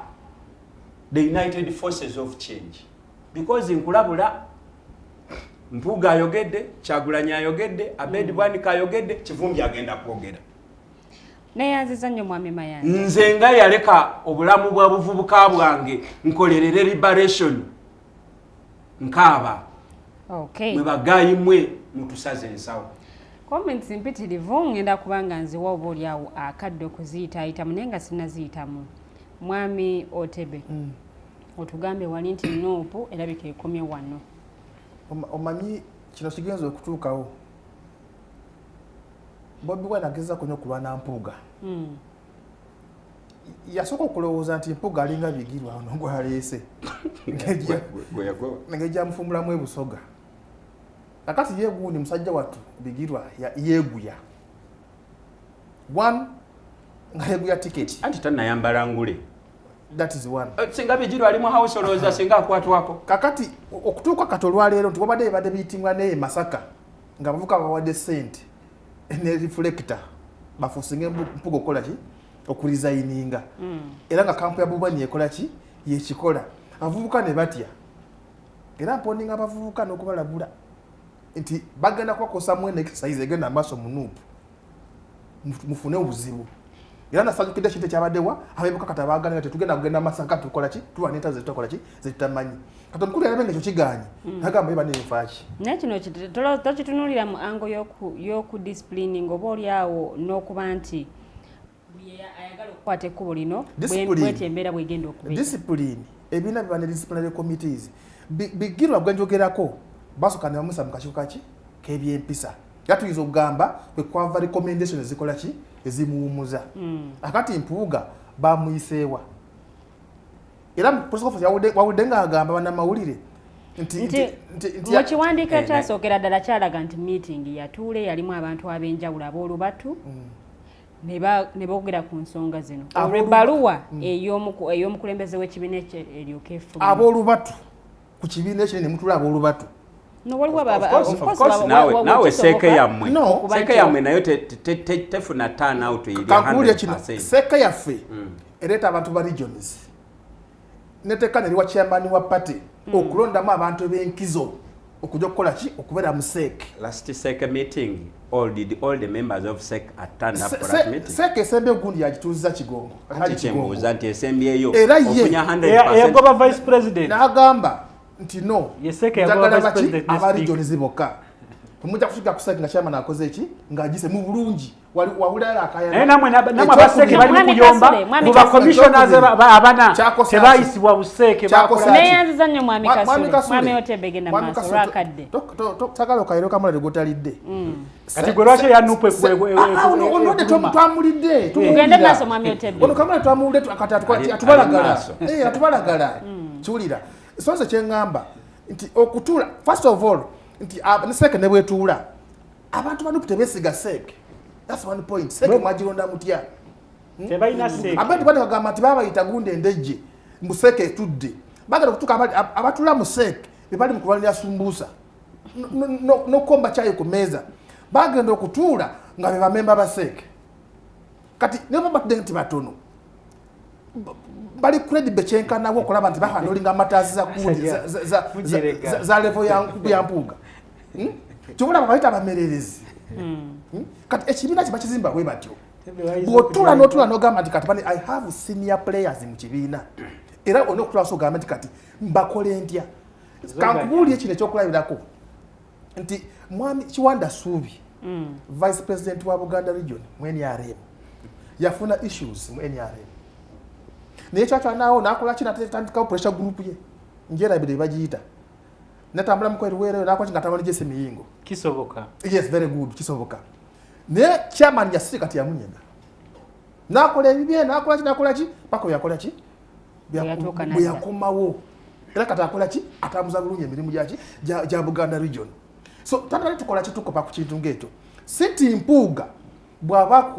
the United Forces of Change because nkulabula Mpuuga ayogedde Kyagulanyi ayogedde Abedi Bwanika ayogedde Kivumbi agenda kwogera neyanziza nnyo mwami Mayanja nze nga yaleka obulamu bwa buvubuka bwange nkolerere liberation nkaaba mwe bagayi mwe mutusaze ensawo comments mpitirivu ngenda kubanga nziwa oba oliawo akadde okuziitaayitamu naye nga sinnaziitamu mwami Otebe otugambe wali nti Nuupu erabika ekomye wano omanyi kino kigenza okutuukawo Bobi Wine ageza kunyo kulwana Mpuuga yasooka okulowooza nti Mpuuga alinga Bigirwa ono gwaleese ngejja mufumulamu ebusoga kakati yeguuni musajja wattu Bigirwa yeeguya one nga yeeguya tiketi anti tannayambala ngule that is one singa Bigirwa ali mu house olowooza singa akwatwako kakati okutuuka kati olwaleero nti wabadde ebadde biyitingwa naye Masaka nga bavuka bawadde ssente ne reflector bafusinge Mpuuga okola ki okurizayininga era nga kampu ya Bobi Wine ekola ki yekikola abavubuka ne batya era mponinga abavubuka n'okubalabula nti bagenda kubakosa mwene exercise egenda maaso mu Nuupu mufune obuzibu era nasanyukidde kintu ekyabaddewa abeebuka kati abaagala nga tetugenda kugenda Masaka tukola ki tuwaneta zetukola ki zetutamanyi kati omukulu yalabe nga ekyo kigaanyi nagamba ye bane nfaaki naye kino tokitunuulira mu ango y'okudisciplining oba oliawo n'okuba nti ayagala okukwata ekkubo lino bweti embeera bwegenda okubeera discipline ebiina biba ne disciplinary committees Bigirwa gwenjogerako basooka ne bamusa mu kakiiko kaki k'ebyempisa era tuyinza okugamba kwe kwava recommendation ezikola ki ezimuwumuza akati Mpuuga bamuyiseewa era police officer wawudde ng'agamba bannamawulire mukiwandiika kyasookera ddala kyalaga nti meeting yatuule yalimu abantu ab'enjawulo ab'olubatu ne boogera ku nsonga zino ebbaluwa ey'omukulembeze w'ekibiina ekyo eryoka efuluma ab'olubatu ku kibiina ekyo ne mutuula ab'olubatu nawe seeke yammwe nayo tefuna turnout eri 100%. Seeke yaffe ereeta abantu ba regions neteeka neriwa chairman wa party okulondamu abantu b'enkizo okujja okukola ki okubeera mu seeke last seeke meeting all the members of SEC attend up for that meeting. SEC esembe gundi yagituuza Kigongo. Kimbuuza nti esembyeyo okunya 100%. Yagoba vice president. N'agamba nti no. Ye SEC yagoba vice president. Abarigioni ziboka. Tumujja kushika kuseka nga chairman akoze eki ng'agise mu bulungi wawulala akaya. Namwe abaseke bali mu kuyomba kuba commissioners abana tebayisibwa buseke bakola. Neyanziza nnyo mwami Kasule. Mwami Otebe genda maaso rakadde. Takalo kayiro kamala ligotalidde. Kati gwe lwaki yanupe kwegwe. Onode twamulidde. Tugende maaso mwami Otebe. Ono kamala twamulidde akati atubalagala. Atubalagala. Kiwulira. Sonse kyengamba nti okutula first of all nti niseke ne bwetuula abantu bano tebesiga seke. That's one point. Seke mwajironda mutya. Tebalina seke. Abantu bano bagamba nti babayita gunde endeje museke tudde. Bagala kutuka abatula museke bebali mukubalira sumbusa. No komba chayo ku meza. Bagenda okutuula nga beba member baseke. Kati nebo batenti batono. Bali credible chenkana wo kulaba nti bahandolinga amatazi za kundi za level ya Mpuuga. Tubula babayita bamererezi. Kati ekibiina kibakizimba we batyo. Bwotula n'otula n'ogamba nti kati bani I have senior players mu kibiina. Era onokutula so gamba nti kati mbakole ntya. Kankubuli ekino ekyokulabirako nti mwami Kiwanda Suubi Vice President wa Buganda Region mu NRM yafuna issues mu NRM. Naye kyakyo naawo nakola kina tandikawo pressure group ye njera bide bagiyita natambula mukweru wero nakola kinga tamani jese miyingo kisoboka. Yes, very good, kisoboka. Ne chairman ya kati ya Munyenda nakola ebibye nakola ki pako yakola ki byakomawo era kata akola ki atamuza bulunye emirimu gyaki gya Buganda Region. So tandala tukola ki tukopa ku kintu ngeto City Mpuuga bwaba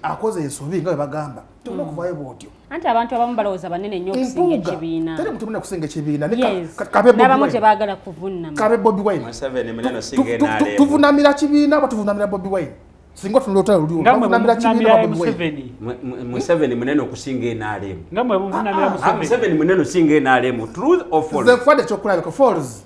akoze ensobi nga bagamba tuno kuvayo botyo anti abantu abamu balowooza banene nnyo okusinga ekibiina teri mutu munene kusinga ekibiina n'abamu tebaagala kuvunama kabe Bobi Wine tuvunamira kibiina batuvunamira Bobi Wine singa tunulota lulyo tuvunamira kibiina Bobi Wine Museveni munene okusinga NRM ngamwe muvunamira Museveni munene okusinga NRM truth or false nze kyokulabirako false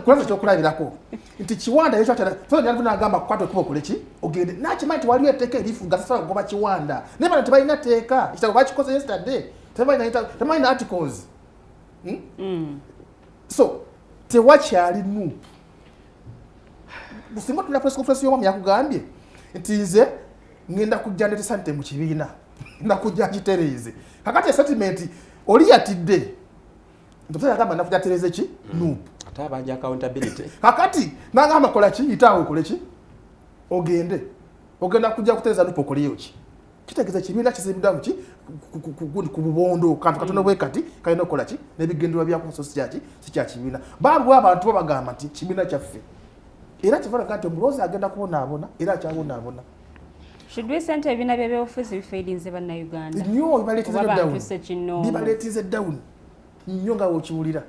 kulaza kyokulabirako nti Kiwanda ekyo kyatala so nyalivuna agamba kwatwe kuba kuleki ogende nakimanyi nti waliwo etteeka erifu nga tasala kugoba Kiwanda naye bano tebalina teeka ekitabo bakikoze yesterday tebalina articles so tewakyali nuupu singa tulina press conference y'omwami yakugambye nti nze ngenda kujja ndete sante mu kibiina nakujja kitereeze kakati settlement oli yatidde ntotoya agamba nakujja tereze ki nuupu atabanja accountability kakati nanga amakola ki itawo okoleki ogenda kujja kutereza nuupu okoliyo ki kitegeza kibiina kizimbiddwa ki ku bubondo kantu katono bwe kati kalina okukola ki n'ebigenderwa byakuso si kya kibiina baabwe abantu bo bagamba nti kibiina kyaffe era kivala kanti omuloozi agenda kubonaabona era akyabonaabona. Should we send ebibiina by'ebyobufuzi bifeedinze bannayuganda nnyo bibaleetize down nnyo nga wokiwulira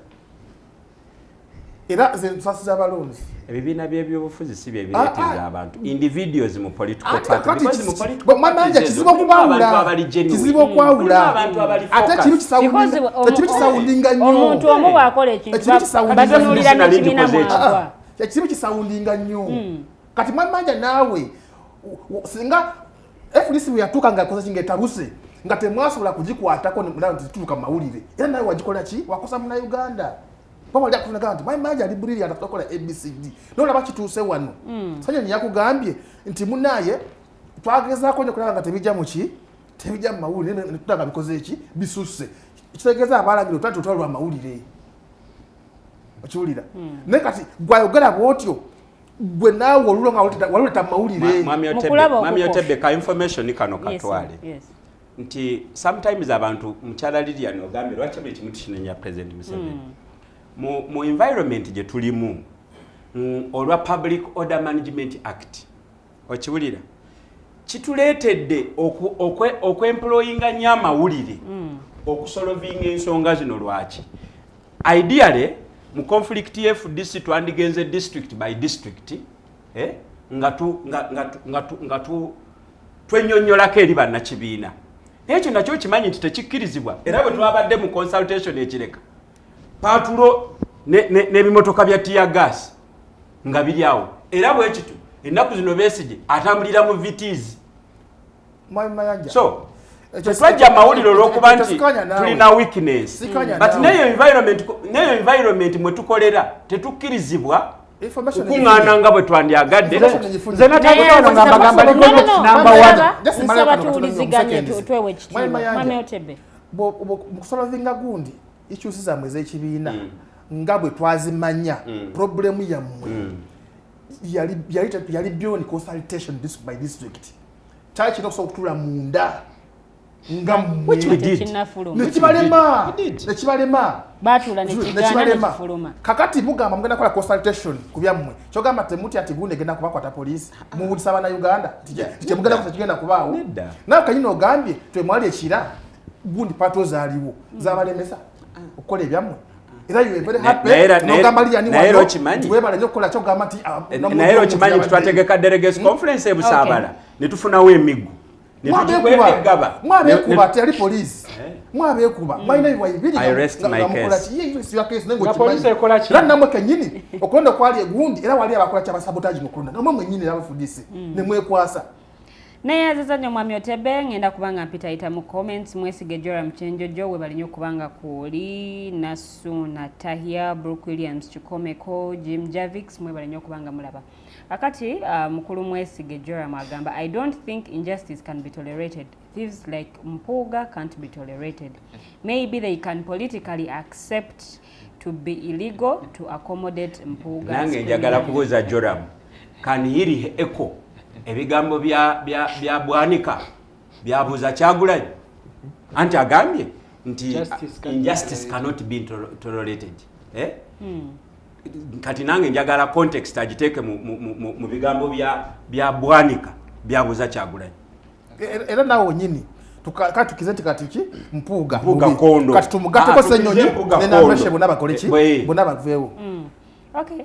era ze nsasiza abalonzi ebibiina by'ebyobufuzi si bye bireeteza abantu individuals mu political party kizibu okwawula ate kibi kisawundinga nnyo omuntu omu bw'akola ekintu batunuulira n'ekibiina mwagwa ekizibu kisawundinga nnyo kati Mayanja naawe singa FDC bwe yatuuka ng'akoze kingeetabuse nga temwasobola kugikwatako nti tutuuka mawulire era nawe wagikola ki wakosa munnayuganda bawali akufunaga nti Mayanja ali brilliant atakola ABCD nolaba kituuse wano Sanyonyi yakugambye nti munnaye twagezaako nyo kulaba nga tebijja mu mawulire netutanga bikoze eki bisusse kitegeeza abalagiro tutwalwa mawulire okiwulira naye kati gwayogera bwotyo gwe naawe olulonga waluleta mawulire Mami Otebe ka information kano katwale nti sometimes abantu mukyala Lilian ogambye lwaki ekimu kinenya President Museveni mu environment gye tulimu olwa Public Order Management Act okiwulira kituleetedde okwemployinga nnyo amawulire okusolvinga ensonga zino lwaki ideally mu conflict FDC twandigenze district by district nga twenyonyolako eri bannakibiina naye ekyo nakyo kimanyi nti tekikkirizibwa era bwe twabadde mu consultation ekireka patulo n'ebimotoka bya tear gas nga biri awo era bwe kitu ennaku zino Besigye atambulira mu VTs so twajja amawulire olw'okuba nti tulina weakness but neyo environment mwe tukolera tetukkirizibwa okuŋŋaana nga bwe twandyagadde nze natakutawano nga mbagamba nsaba tuwuliziganye twewe ekitiibwa Mami Otebe mukusolovinga gundi issues zammwe ez'ekibiina nga bwe twazimanya problemu yammwe yali beyond consultation district by district kyali kirina okusobola okutula munda which we did. Nekibalema batula nekigana kakati mugamba mugenda kola consultation kubyammwe kyogamba temuti ati gundi genda kubakwata police muwulisa abana Uganda tikemugenda kugenda kubaawo nawe kanyina ogambye twemwali ekira gundi patrols aliwo zabalemesa okukola ebyammwe era you very happy nogamba liya ni wano tuwebala nyo kola kyogamba ati naero okimanyi twategeka delegates conference ebusabala netufunawo emigu mwabekuba ati ali police mwabekuba balina ebiwaibiri era namwe kenyini okulonda kwali egundi era wali abakola kyabasabotage mukulonda namwe mwenyini abafudisi nemwekwasa naye azazanyo mwami Otebe ngenda kubanga mpitayita mu comments mwesige Joram Chenjojo we balinyo kubanga kuli Nasu Natahia Brooke Williams Chikomeko Jim Javix mwe balinyo kubanga mulaba akati mukulu mwesige Joram agamba I don't think injustice can be tolerated. Thieves like Mpuuga can't be tolerated. Maybe they can politically accept to be illegal to accommodate Mpuuga. Nange njagala kubuuza Joram can hiri echo ebigambo bya bwanika byabuza Kyagulanyi anti agambye nti injustice cannot be tolerated kati nange njagala context agiteke mu bigambo bya bwanika byabuza Kyagulanyi era nawo nyini tukizenti katiki Mpuuga kondo kati tumugateko senyonyi nenabashe bonabakoleki bonabavewo okay.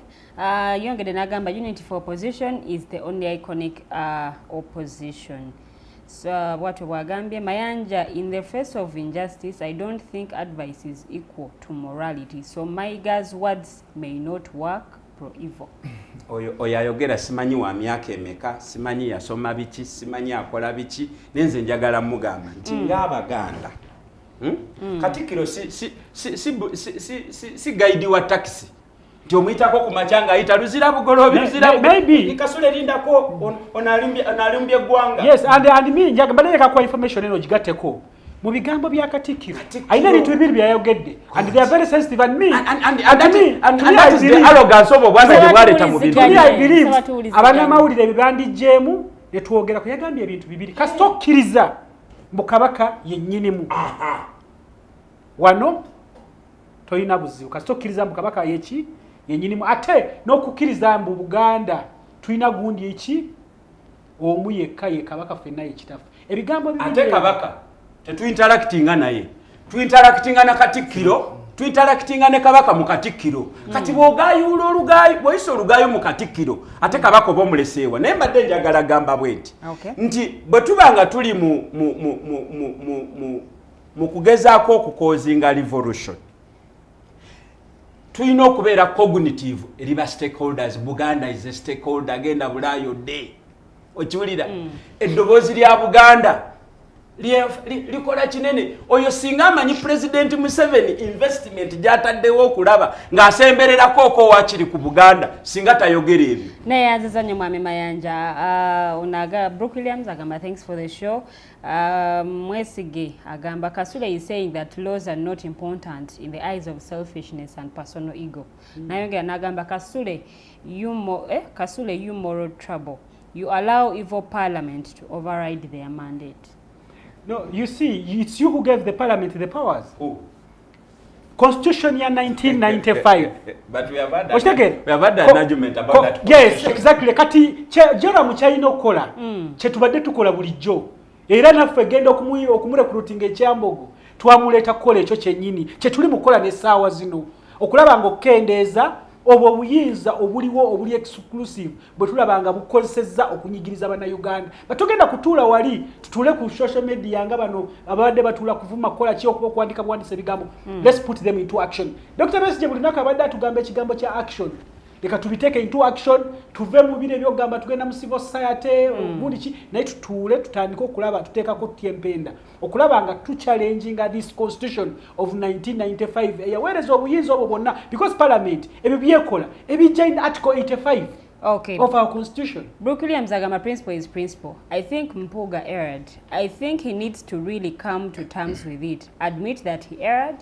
Yongede nagamba unity for opposition is the only iconic opposition. So what wagambye Mayanja, in the face of injustice, I don't think advice is equal to morality. So my guys' words may not work pro evil. Oyayogera simanyi wa myaka emeka, simanyi yasoma biki, simanyi akola biki, nenze njagala mugamba nti ng'Abaganda. Katikkiro si guide wa taxi. Omuyitako ku machanga ayita luzira bugolobi luzira maybe Kasule lindako onalumbye eggwanga. Yes, and me njagamba leka kwa information eno gigateko mu bigambo bya Katikkiro ayina bintu bibiri byayogedde and they are very sensitive and me and that is the arrogance of Bwana gye bwaleta mu bintu. I believe abana mawulire bibandijjemu ne twogera ku yagambye ebintu bibiri kasitokkiriza mu Kabaka yennyinimu wano toyina buzibu kasitokkiriza mu Kabaka yeki yenyinimu ate n'okukkiriza mbu Buganda tulina gundi eki omu yekka ye Kabaka ffenna yekitafu ebigambo bibiri ate Kabaka tetuinteractinga naye tuinteractinga na Katikkiro tuinteractinga ne Kabaka mu Katikkiro kati bw'ogayuula olugayo bw'oyisa olugayo mu Katikkiro ate Kabaka oba omuleseewa naye mbadde njagala gamba bwenti nti bwe tubanga tuli mu kugezaako okukozinga revolution tulina okubeera cognitive eri ba stakeholders. Buganda is a stakeholder agenda Bulaayo day okiwulira eddoboozi lya Buganda likola kinene oyo singa amanyi President Museveni investment gyataddewo okulaba ng'asembererako okowakiri ku Buganda singa tayogera ebyo naye azazanye mwami Mayanja onaga Brooke Williams agamba thanks for the show. Mwesige agamba Kasule is saying that laws are not important in the eyes of selfishness and personal ego. Nayongera nagamba Kasule you moral trouble. You allow evil parliament to override their mandate. No, you see, it's you who gave the parliament the powers. Who? Constitution year 1995. But we have had an argument about that. Yes, exactly. Kati Joram kyalina okukola kyetubadde tukola bulijjo era naffe genda okumurekrutinga ekyambogo twamuleeta kukola ekyo kyennyini kyetuli mukola n'essaawa zino okulaba ng'okendeeza obwo obuyinza obuliwo obuli exclusive bwe tulabanga bukozesezza okunyigiriza Bannayuganda batugenda kutuula wali tutule ku social media nga bano abadde batuula kuvuma kola ki okuba okuwandika buwandisa ebigambo let's put them into action. Dr. Besigye buli lunaku abadde atugamba ekigambo kya action leka tubiteeke into action tuve mu bire byogamba tugenda mu civil society obundi ki naye tutuule tutandike okulaba tuteekako tutya empenda okulaba nga tuchallenginga this constitution of 1995 eyaweereza obuyinza obwo bwonna because parliament ebyo byekola ebijja in article 85 of our constitution. Brooke Williams agamba principle is principle. I think Mpuuga erred. I think he needs to really come to terms with it, admit that he erred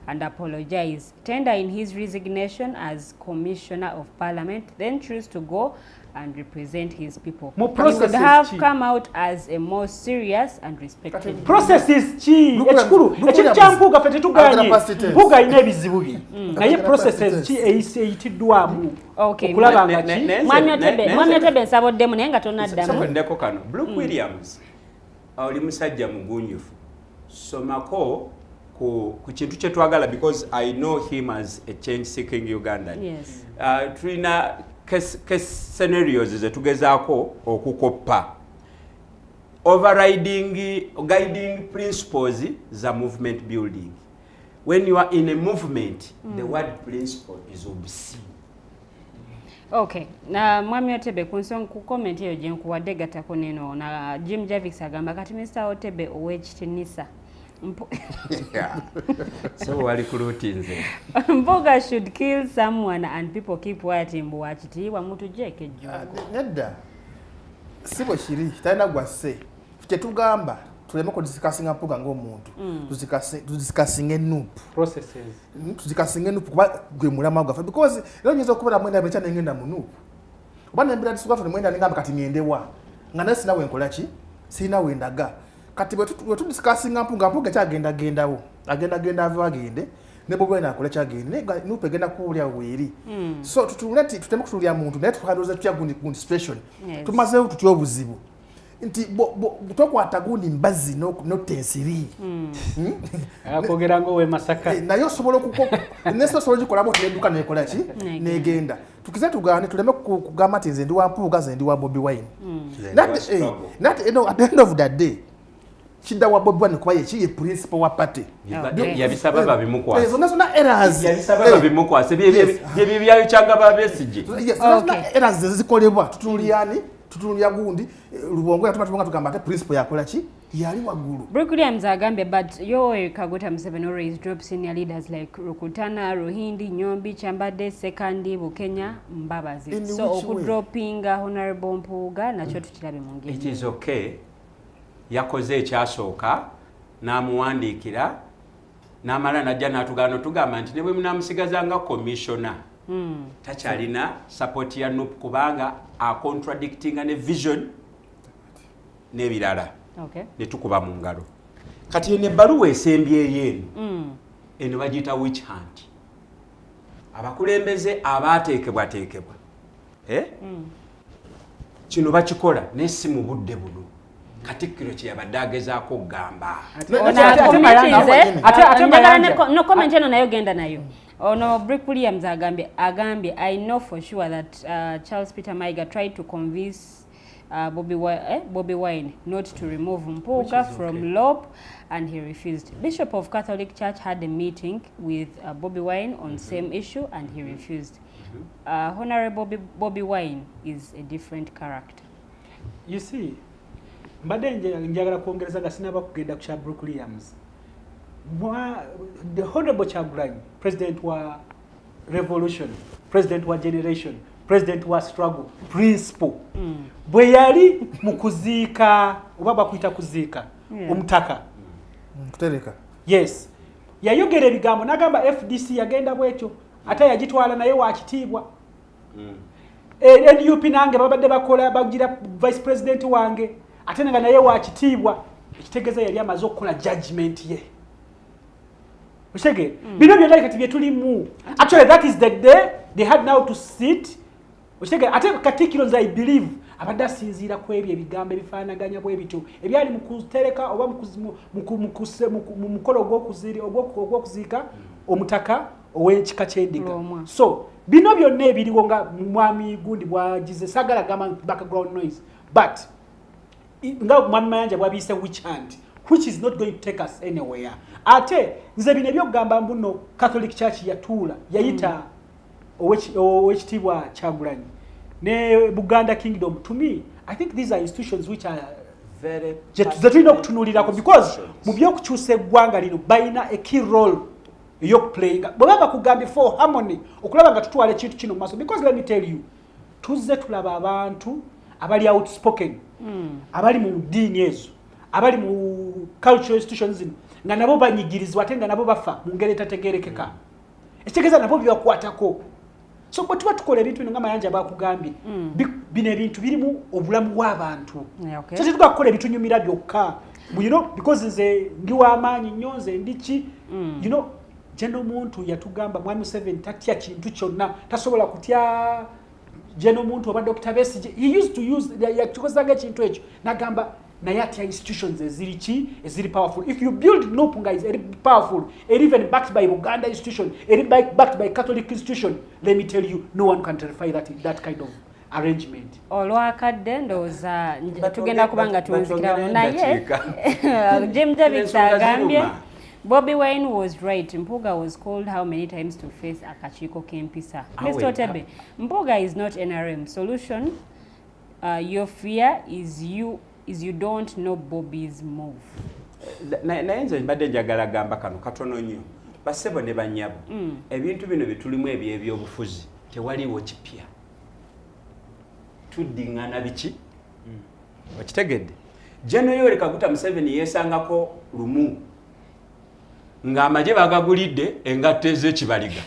and apologize, tender in his resignation as Commissioner of Parliament, then choose to go and represent his people. More He would processes have chi. come out as a more serious and respected. Processes chi Lukula- ekikuru lukula ekintu kya Mpuuga ffe tetuganye capacity. Mpuuga alina ebizibu bye naye Agala processes capacity. chi eyitiddwamu Okay. okulaba nga ki Mwami Otebe nsaboddemu naye nga tonaddamu. Saboddeko kano Brooke Williams oli musajja mugunjufu somako ku kintu kye twagala because I know him as a change seeking Ugandan. Yes. Tulina case scenarios ze tugezaako okukoppa overriding guiding principles za movement building. When you are in a movement, the word principle is obscene. Okay. Na Mwami Otebe ku comment eyo gye nkuwadde gattako neno na Jim Javix agamba kati Mr. Otebe ow'ekitinisa. So wali kulutinze. Mpuuga should kill someone and people keep quiet mbuwa kitiibwa mutujjeeko ejjungu. Nedda si bwe kiri talina gwasse ffe tugamba tuleme kudisikasinga Mpuuga ng'omuntu tuzikasinga ennuupu processes tuzikasinga ennuupu kuba gwe mulama gwaffe because era nyinza okubeera mwenda mekya nengenda mu nnuupu oba nembira tisuka tone mwenda nengamba kati ngendewa nga naye sinawe nkola ki sirina wendaga kati bwe tudisikasinga Mpuuga kyagendagendawo agenda ave agende ne Bobi Wine akola kyagende nuupu egenda kuwulya weeri so tuteme kutulya muntu naye tukalooza tutya gundi situation tumazeewo tutya obuzibu nti tokwata gundi mbazi notensiri akwogera ng'owe Masaka naye osobola osobola gikolabo teduka nekola ki negenda tukize tugane tuleme kugamba nti nze ndi wa Mpuuga nze ndi wa Bobi Wine at the end of the day kidda wa Bobi Wine kuba ye principal wa party Yabisaba babimukwasa. zonna errors Yabisaba babimukwasa bye byayokyanga babesije. zonna errors zikolebwa tutunulya gundi lubongo yatuma tugamba ate principal yakola ki yali waggulu. Brooke Williams agambye but Yoweri Kaguta Museveni always drops senior leaders like Rukutana, Rohindi, Nyombi, Chambade, Sekandi, Bukenya, Mbabazi. So okudropinga Honorable Mpuuga nakyo tukirabe mu ngeri. It is okay. Yakoze ekyasooka n'amuwandiikira n'amala najja n'atugano tugamba nti ne bwe munamusigaza nga commissioner takyalina support ya NUP kubanga contradictinga ne vision n'ebirala ne tukuba mu ngalo kati ne ebbaluwa esembyeyo eno bagiyita witch hunt abakulembeze abaateekebwateekebwa kino bakikola naye si mu budde buno Katikkiro kye yabadde agezaako okugamba. No comment eno nayo genda nayo. Ono Brooke Williams agambye I know for sure that Charles Peter Mayiga tried to convince Bobi Wine not to remove Mpuuga from LOP and he refused. Bishop of Catholic Church had a meeting with Bobi Wine on same issue and he refused. Honorable Bobi Wine is a different character. You see, mbadde njagala kwongereza nga sinaba kugenda ku kya Brooke Williams. The Honorable Kyagulanyi, president wa revolution, president wa generation, president wa struggle, principal. Bwe yali mu kuziika oba bakuyita kuziika omutaka. Kutereka. Yes. Yayogera ebigambo n'agamba FDC yagenda bwetyo ate yagitwala naye wa kitiibwa. NUP nange babadde bakola bagira vice president wange ate nga naye wa kitiibwa ekitegeeza yali amaze okukola judgment ye. Oshege bino byonna kati bye tulimu. Actually that is the day they had now to sit. Oshege ate Katikkiro nze I believe abadde asinziira ku ebyo ebigambo ebifaanaganya bwe bityo ebyali mu kutereka oba mu mukolo ogw'okuziika omutaka ow'ekika ky'endiga. So bino byonna ebiriwo nga mwami gundi bwagize sagala gamba background noise but nga mwami Mayanja bwabiyise witch hunt which is not going to take us anywhere. Ate nze bino ebyokugamba mbuno Catholic Church yatuula yayita owekitiibwa Kyagulanyi ne Buganda Kingdom. To me I think these are institutions which are very tulina okutunuulirako because mu by'okukyusa eggwanga lino balina a key role ey'okuplayinga bwe baba kugambye for harmony okulaba nga tutwala ekintu kino mu maaso because let me tell you tuzze tulaba abantu abali outspoken abali mu ddiini ezo abali mu cultural institutions zino nga nabo banyigirizibwa ate nga nabo bafa mu ngeri etategerekeka ekitegeeza nabo byebakwatako So bwe tuba tukola ebintu bino nga Mayanja bakugambye bino ebintu birimu obulamu bw'abantu so tetuga kukola ebitunyumira byokka you know because nze ndi w'amaanyi nnyo nze ndiki you know jeno muntu yatugamba mwami 7 tatya kintu kyonna tasobola kutya jeno muntu oba Dr. Besigye he used to use yakikozanga ekintu ekyo nagamba naye atya institutions eziri powerful. If you build Mpuuga is powerful, or even backed by Uganda institution, or backed by Catholic institution, let me tell you, no one can terrify that kind of arrangement. Olwakadde ndowooza tugenda kubanga tunzikirawo naye Jim Davis agambye Bobi Wine was right. Mpuuga was called how many times to face akakiiko k'empisa. Mr. Otebe, Mpuuga is not NRM. Solution, your fear is you don't know Bobi's move. Naye nze mbadde njagala gamba kano katono nnyo basebo ne banyabo ebintu bino bitulimu eby'ebyobufuzi tewaliwo kipya tuddiŋŋana biki okitegedde General Yoweri Kaguta Museveni yeesangako lumu ng'amagye bagagulidde engatto ez'ekibaliga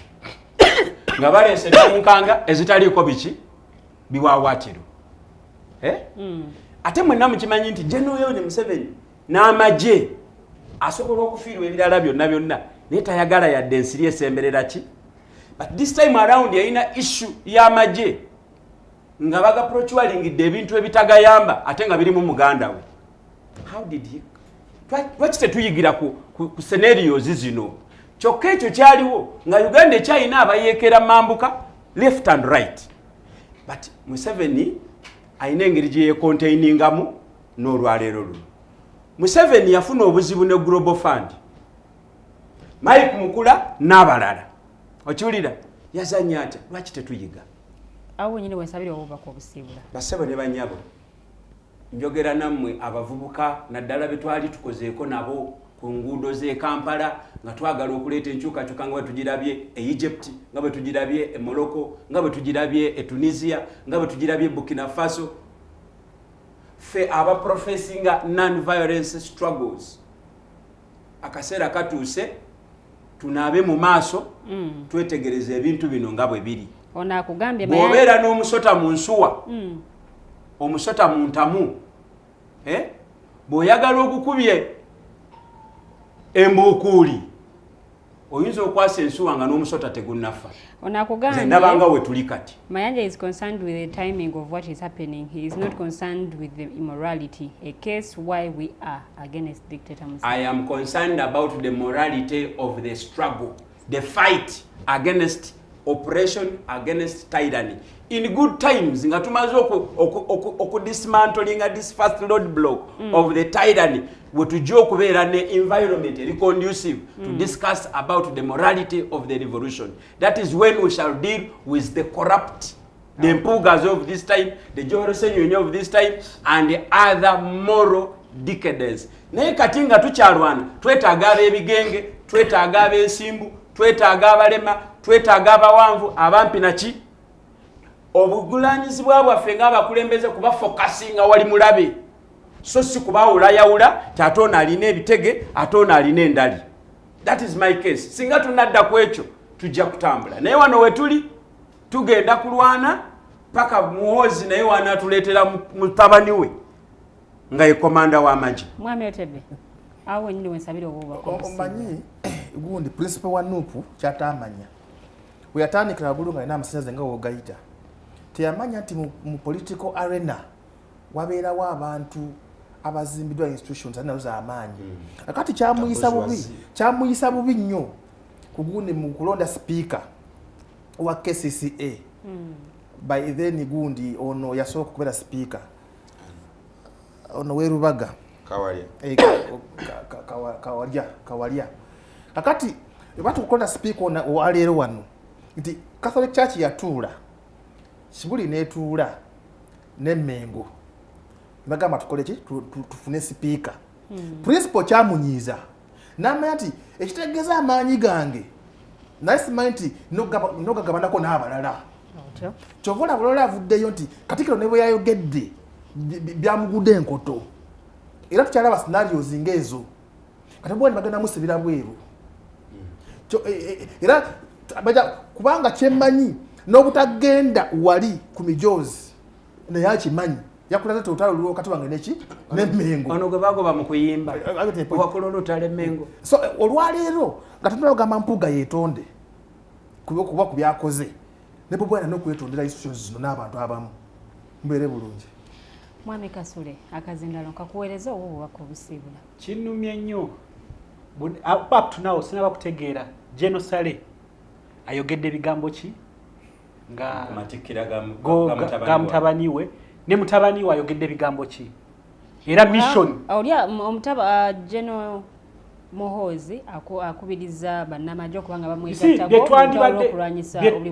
nga baleese n'enkanga ezitaliiko biki biwawaatiro ate mwenna mukimanyi nti General Yoweri Museveni n'amagye asobola okufiirwa ebirala byonna naye tayagala yadde ensiri esemberera ki but this time around yalina issue y'amagye nga bagaprochualingidde ebintu ebitagayamba ate nga birimu muganda we. How did he lwaki tetuyigira ku scenarios zino kyokka ekyo kyaliwo nga Uganda ekyalina abayeekera mambuka left and right but Museveni alina engeri gye yeekontainingamu n'olwaleero luno. Museveni yafuna obuzibu ne Global Fund Mike Mukula n'abalala okiwulira yazanya atya lwaki tetuyiga awo nyine wensabire obubaka obusibula basebo ne banyabo njogera nammwe abavubuka naddala betwali tukozeeko nabo ku nguudo z'e Kampala nga twagala okuleeta enkyukakyuka nga bwe tugirabye e Egypt nga bwe tugirabye e Morocco nga bwe tugirabye e Tunisia nga bwe tugirabye Burkina Faso fe aba professinga non-violence struggles akaseera katuuse tunaabe mu maaso twetegereze ebintu bino nga bwe biri. Ona akugambye bw'obeera n'omusota mu nsuwa omusota mu ntamu bw'oyagala okukubye embuukuuli oyinza okwasa ensuwa nga n'omusota tegunnafa. Ona akugambye nze ndabanga we tuli kati. Mayanja is concerned with the timing of what is happening. He is not concerned with the immorality, a case why we are against dictator Museveni. I am concerned about the morality of the struggle, the fight against oppression, against tyranny. In good times, nga tumaze dismantling this first roadblock of the tyranny, we tujja okubeera ne environment conducive to discuss about the morality of the revolution. That is when we shall deal with the corrupt, the Mpuugas of this time, the Jorosenyonyi of this time, and the other moral decadence. Naye kati nga tukyalwana, twetaaga ab'ebigenge, twetaaga ab'ensimbu, twetaaga abalema, twetaaga abawanvu, abampi naki obugulanyizibwa bwaffe ng'abakulembeze kuba fokasinga wali mulabe so si kubawulayawula ate ono alina ebitege ate ono alina endali. That is my case. Singa tunadda ku ekyo tujja kutambula naye wano we tuli tugenda kulwana paka muwozi naye wanaatuleetera mutabani we nga ye komanda w'amagye. Mwami Otebe awo nyine wensabire obubaka omanyi gundi principal wa nupu kyatamanya we yatandikira waggulu nga alina amasannyalaze nga wogayita teyamanya nti mu political arena wabeerawo abantu abazimbiddwa institutions ali nazo z'amaanyi akati kyamuyisa bubi nnyo kugundi mu kulonda speaker wa KCCA by then gundi ono yasooka okubeera speaker ono werubaga kawalya kakati batukukolera speaker waleero wano nti Catholic Church yatuula Kibuli netuula n'Emmengo bagamba tukole ki tufune speaker principal kyamunyiiza n'amanya nti ekitegeeza amaanyi gange naye simanyi nti nogagabanako n'abalala kyova olaba avuddeyo nti Katikkiro ne bwe yayogedde byamugudde enkoto era tukyalaba scenarios ng'ezo kati bwoni bagenda musibira bweru era kubanga kyemmanyi n'obutagenda wali ku mijoozi naye akimanyi yakulaze te olutalo luliwo kati wange neki n'emmengo ono gwe bagoba mu kuyimba wakula olutalo emmengo so olwaleero nga tunalogamba Mpuuga yeetonde kuba ku byakoze ne Bobi alina okwetondera institutions zino n'abantu abamu mbeere bulungi. Mwami Kasule akazindalo kakuweereza oba obubaka obusiibula kinnumye nnyo up to now sinaba kutegeera Genosale ayogedde bigambo ki nga Katikkiro ga mutabani we ne mutabani we ayogedde bigambo ki era mission olya omutaba Geno Muhoozi akubiriza bannamagye okubanga bamwegattako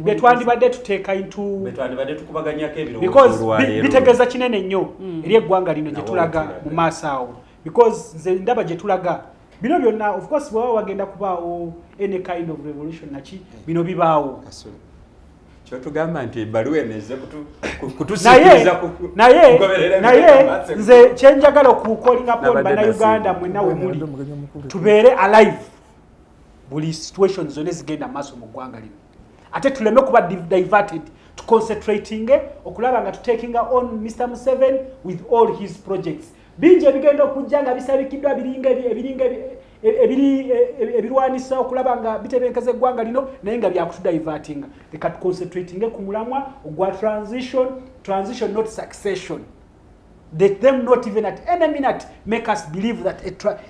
betwandibadde tuteeka into betwandibadde tukubaganyako ebirowoozo because bitegeeza kinene nnyo eri eggwanga lino gye tulaga mu maaso awo because nze ndaba gye tulaga bino byonna of course bwaba wagenda kubaawo any kind of revolution naki bino bibaawo kyotugamba nti ebbaluwa eneze kutusikiriza naye nze kyenjagala okukolinga pon bannayuganda mwenna we muli tubeere alive buli situation zonna ezigenda maaso mu ggwanga lino ate tuleme kuba diverted tuconcentrating okulaba nga tutakinga on Mr. Museveni with all his projects bingi ebigenda okujja nga bisabikiddwa ebirwanisa okulaba nga bitebenkeza eggwanga lino naye nga byakutudivertinga leka tuconcentrating ku mulamwa ogwa transition not succession. Let them not even at any minute make us believe that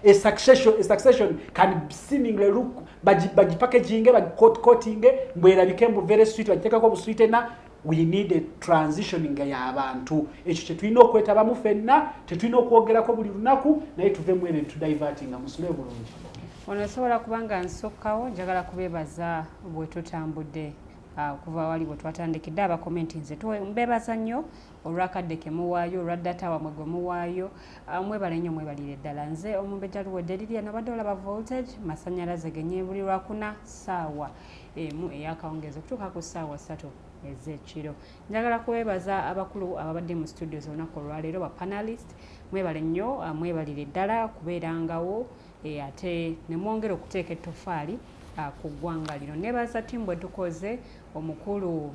a succession can seemingly look baji packaging baji coating mbwerabike mbu very sweet bajitekako busweet na we need a transitioning y'abantu ekyo kye tulina okwetabamu ffenna tetulina okwogerako buli lunaku naye tuvemu ebintu divertinga musule bulungi. Ono osobola kubanga nsokkawo njagala kubeebaza bwe tutambudde kuva wali bwe twatandikidde abakomenti nze mbeebaza nnyo olwakadde ke muwaayo olwa data wamwe gwe muwaayo mwebale nnyo mwebalire ddala nze omumbejja luwedde lirya nabadde olaba voltage masannyalaze genyebuli lwakuna ssaawa emu eyakawungeezi okutuuka ku ssaawa 3 ez'ekiro. Njagala kubeebaza abakulu ababadde mu studios olunaku olwaleero ba panelist mwebale nnyo mwebalire ddala kubeerangawo ate ne mwongera okuteeka ettofaali ku ggwanga lino. Neebaza ttiimu bwe tukoze omukulu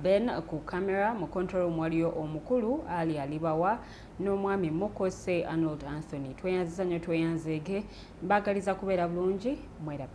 Ben ku kamera mu control room waliyo omukulu Ali Alibawa n'omwami Mukose Arnold Anthony. Tweyanziza nnyo tweyanzeege mbaagaliza kubeera bulungi mweraba.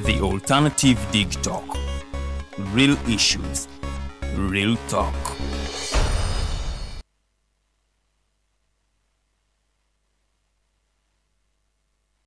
The Alternative Dig Talk. Real issues, real talk.